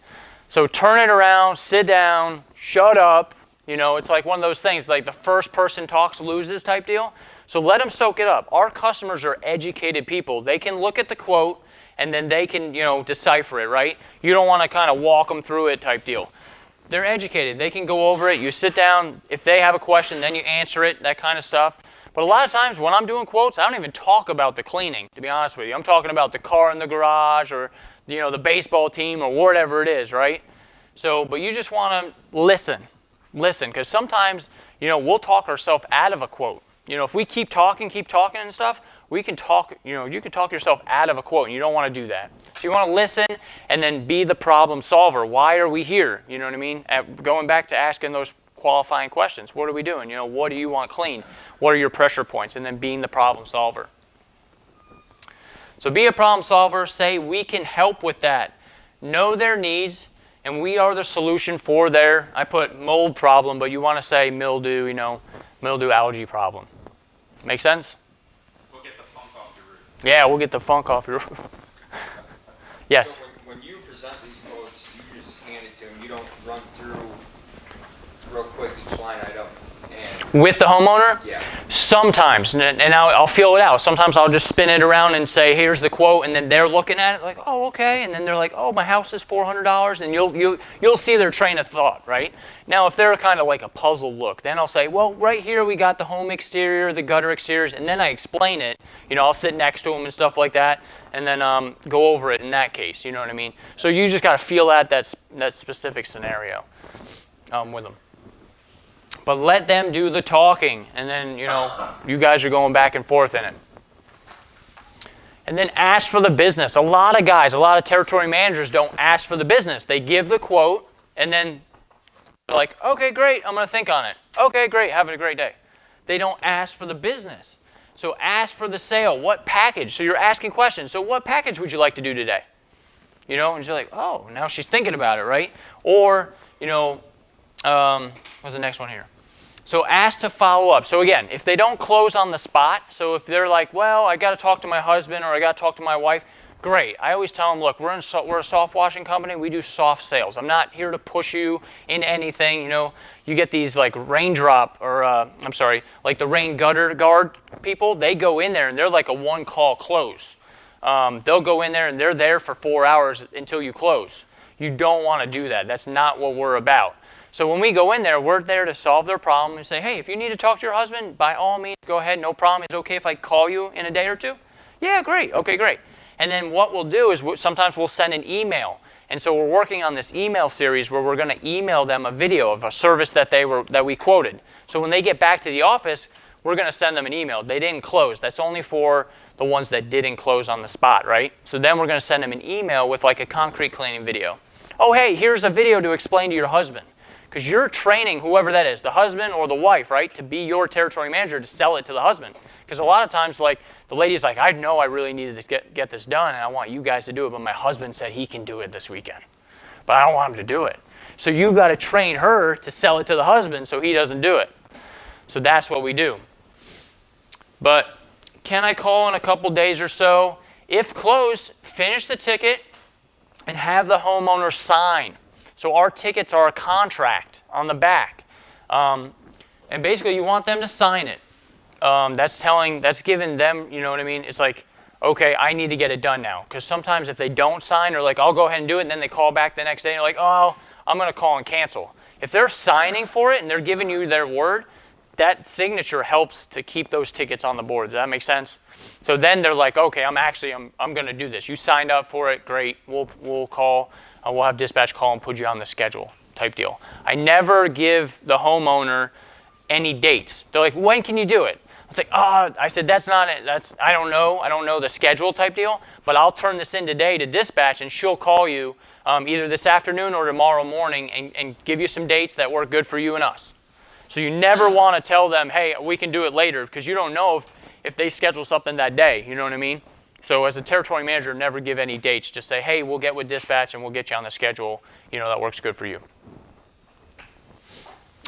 So turn it around, sit down, shut up. You know, it's like one of those things, like the first person talks loses type deal. So let them soak it up. Our customers are educated people. They can look at the quote and then they can, decipher it, right? You don't want to kind of walk them through it type deal. They're educated. They can go over it. You sit down. If they have a question, then you answer it, that kind of stuff. But a lot of times when I'm doing quotes, I don't even talk about the cleaning, to be honest with you. I'm talking about the car in the garage or, the baseball team or whatever it is, right? So, but you just want to listen, because sometimes, we'll talk ourselves out of a quote. If we keep talking and stuff, we can talk, you can talk yourself out of a quote, and you don't want to do that. So you want to listen and then be the problem solver. Why are we here? You know what I mean? Going back to asking those qualifying questions. What are we doing? What do you want clean? What are your pressure points? And then being the problem solver. So be a problem solver. Say, we can help with that. Know their needs, and we are the solution for their, I put mold problem, but you want to say mildew, mildew algae problem. Make sense? We'll get the funk off your roof. Yeah, we'll get the funk off your roof. Yes? So when you present these quotes, you just hand it to them. You don't run through real quick each line item. And With the homeowner? yeah. Sometimes, and I'll feel it out. Sometimes I'll just spin it around and say, here's the quote, and then they're looking at it like, oh, okay, and then they're like, oh, my house is $400, and you'll see their train of thought, right? Now, if they're kind of like a puzzled look, then I'll say, well, right here we got the home exterior, the gutter exteriors, and then I explain it. I'll sit next to them and stuff like that, and then go over it in that case, you know what I mean? So you just got to feel out that specific scenario with them. But let them do the talking, and then, you guys are going back and forth in it. And then ask for the business. A lot of territory managers don't ask for the business. They give the quote, and then they're like, okay, great, I'm going to think on it. Okay, great, have a great day. They don't ask for the business. So ask for the sale. What package? So you're asking questions. So what package would you like to do today? And you're like, oh, now she's thinking about it, right? Or, what's the next one here? So ask to follow up. So again, if they don't close on the spot, so if they're like, well, I got to talk to my husband or I got to talk to my wife, great. I always tell them, look, we're a soft washing company. We do soft sales. I'm not here to push you in anything. You get these like raindrop or, like the rain gutter guard people. They go in there and they're like a one-call close. They'll go in there and they're there for 4 hours until you close. You don't want to do that. That's not what we're about. So when we go in there, we're there to solve their problem and say, hey, if you need to talk to your husband, by all means, go ahead, no problem. Is it okay if I call you in a day or two? Yeah, great. Okay, great. And then what we'll do is sometimes we'll send an email. And so we're working on this email series where we're going to email them a video of a service that we quoted. So when they get back to the office, we're going to send them an email. They didn't close. That's only for the ones that didn't close on the spot, right? So then we're going to send them an email with like a concrete cleaning video. Oh, hey, here's a video to explain to your husband. Because you're training whoever that is, the husband or the wife, right, to be your territory manager to sell it to the husband. Because a lot of times, like, the lady's like, I know I really needed to get this done, and I want you guys to do it, but my husband said he can do it this weekend. But I don't want him to do it. So you've got to train her to sell it to the husband so he doesn't do it. So that's what we do. But can I call in a couple days or so? If closed, finish the ticket and have the homeowner sign. So our tickets are a contract on the back. And basically you want them to sign it. That's giving them, you know what I mean? It's like, okay, I need to get it done now. Because sometimes if they don't sign, or like, I'll go ahead and do it, and then they call back the next day and they're like, oh, I'm going to call and cancel. If they're signing for it and they're giving you their word, that signature helps to keep those tickets on the board. Does that make sense? So then they're like, okay, I'm going to do this. You signed up for it, great. We'll call. We'll have dispatch call and put you on the schedule type deal. I never give the homeowner any dates. They're like, when can you do it? It's like, I said, that's not it. I don't know the schedule type deal, but I'll turn this in today to dispatch and she'll call you either this afternoon or tomorrow morning and give you some dates that work good for you and us. So you never want to tell them, hey, we can do it later, because you don't know if they schedule something that day. You know what I mean? So as a territory manager, never give any dates. Just say, hey, we'll get with dispatch and we'll get you on the schedule. That works good for you.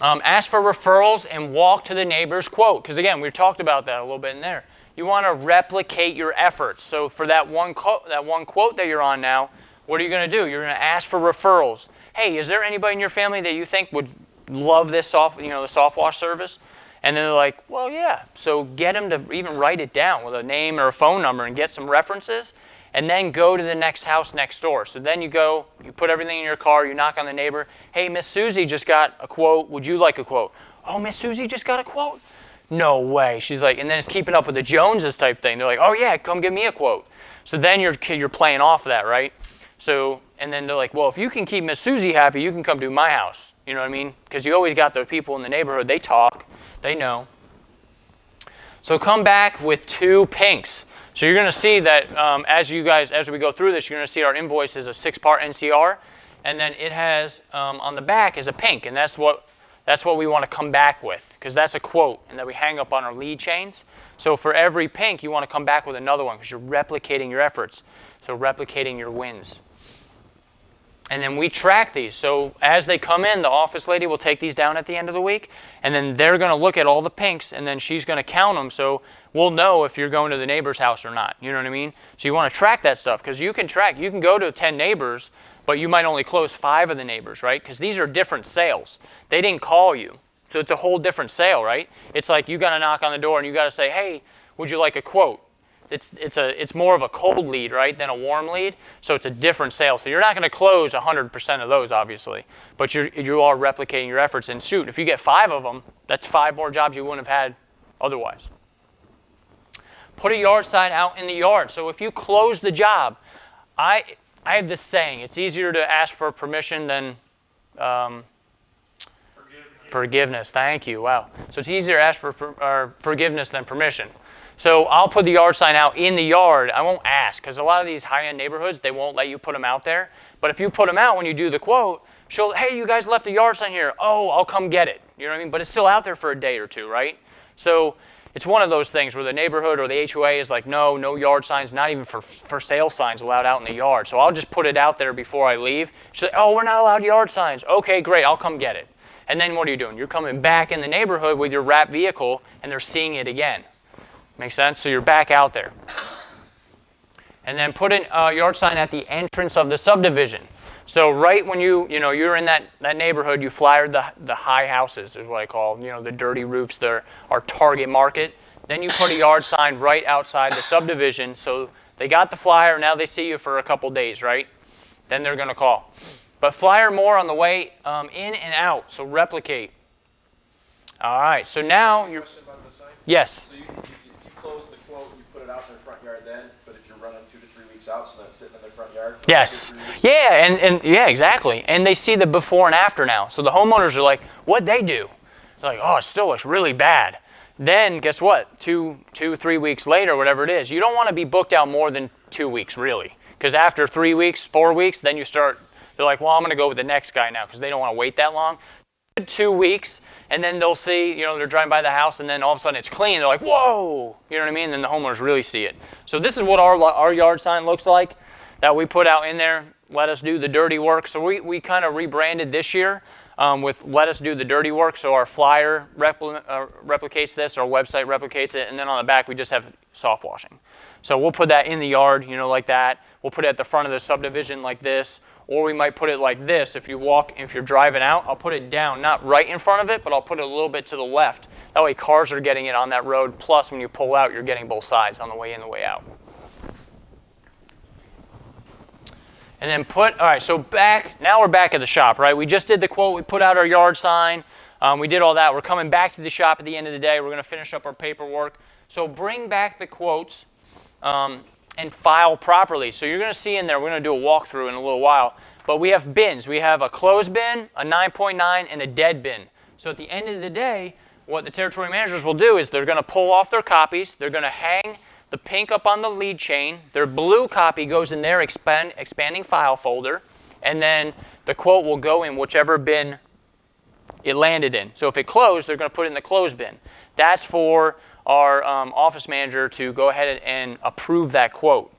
Ask for referrals and walk to the neighbor's quote. Because again, we talked about that a little bit in there. You want to replicate your efforts. So for that one quote that you're on now, what are you going to do? You're going to ask for referrals. Hey, is there anybody in your family that you think would love this the soft wash service? And then they're like, well, yeah. So get them to even write it down with a name or a phone number and get some references. and then go to the next house next door. So then you go, you put everything in your car, you knock on the neighbor, hey, Miss Susie just got a quote, would you like a quote? Oh, Miss Susie just got a quote? No way. She's like, and then it's keeping up with the Joneses type thing. They're like, oh yeah, come give me a quote. So then you're playing off of that, right? So, and then they're like, well, if you can keep Miss Susie happy, you can come to my house. You know what I mean? Because you always got those people in the neighborhood, they talk, they know. So come back with 2 pinks. So you're going to see that as we go through this, you're going to see our invoice is a 6-part NCR, and then it has on the back is a pink, and that's what we want to come back with, because that's a quote, and that we hang up on our lead chains. So for every pink, you want to come back with another one, because you're replicating your efforts, so replicating your wins. And then we track these. So as they come in, the office lady will take these down at the end of the week, and then they're going to look at all the pinks, and then she's going to count them, so we'll know if you're going to the neighbor's house or not. You know what I mean? So you want to track that stuff, because you can go to 10 neighbors, but you might only close 5 of the neighbors, right? Because these are different sales. They didn't call you, so it's a whole different sale, right? It's like you got to knock on the door, and you got to say, hey, would you like a quote? It's more of a cold lead, right, than a warm lead, so it's a different sale. So you're not going to close 100% of those, obviously, but you are replicating your efforts. And shoot, if you get 5 of them, that's 5 more jobs you wouldn't have had otherwise. Put a yard sign out in the yard. So if you close the job, I have this saying, it's easier to ask for permission than forgiveness. Thank you. Wow. So it's easier to ask for forgiveness than permission. So I'll put the yard sign out in the yard. I won't ask, because a lot of these high-end neighborhoods, they won't let you put them out there. But if you put them out when you do the quote, hey, you guys left a yard sign here. Oh, I'll come get it. You know what I mean? But it's still out there for a day or two, right? So it's one of those things where the neighborhood or the HOA is like, no yard signs, not even for sale signs allowed out in the yard. So I'll just put it out there before I leave. She's like, oh, we're not allowed yard signs. Okay, great, I'll come get it. And then what are you doing? You're coming back in the neighborhood with your wrapped vehicle, and they're seeing it again. Make sense? So you're back out there. And then put a yard sign at the entrance of the subdivision. So right when you're in that neighborhood, you flyered the high houses, is what I call, the dirty roofs, our target market. Then you put a yard sign right outside the subdivision, so they got the flyer, now they see you for a couple days, right? Then they're going to call. But flyer more on the way in and out, so replicate. All right, so now you're... Question about the sign? Yes. So if you close the quote, you put it out in the front yard then, but if you're running 2 to 3 weeks out, so that's sitting in the front yard? Yes. Yeah, and yeah, exactly. And they see the before and after now. So the homeowners are like, what'd they do? They're like, oh, it still looks really bad. Then guess what? 2, 3 weeks later, whatever it is, you don't want to be booked out more than 2 weeks, really. Because after 3 weeks, 4 weeks, then they're like, well, I'm going to go with the next guy now, because they don't want to wait that long. 2 weeks, and then they'll see, they're driving by the house, and then all of a sudden it's clean. They're like, whoa! You know what I mean? And then the homeowners really see it. So this is what our yard sign looks like that we put out in there. Let us do the dirty work. So we kind of rebranded this year with let us do the dirty work. So our flyer replicates this, our website replicates it, and then on the back we just have soft washing. So we'll put that in the yard, like that. We'll put it at the front of the subdivision like this. Or we might put it like this. If you're driving out, I'll put it down, not right in front of it, but I'll put it a little bit to the left. That way cars are getting it on that road, plus when you pull out, you're getting both sides on the way in and the way out. And then all right, so now we're back at the shop, right? We just did the quote, we put out our yard sign, we did all that. We're coming back to the shop at the end of the day. We're going to finish up our paperwork. So bring back the quotes. And file properly. So you're going to see in there, we're going to do a walkthrough in a little while, but we have bins. We have a closed bin, a 9.9, and a dead bin. So at the end of the day, what the territory managers will do is they're going to pull off their copies, they're going to hang the pink up on the lead chain, their blue copy goes in their expanding file folder, and then the quote will go in whichever bin it landed in. So if it closed, they're going to put it in the closed bin. That's for our office manager to go ahead and approve that quote.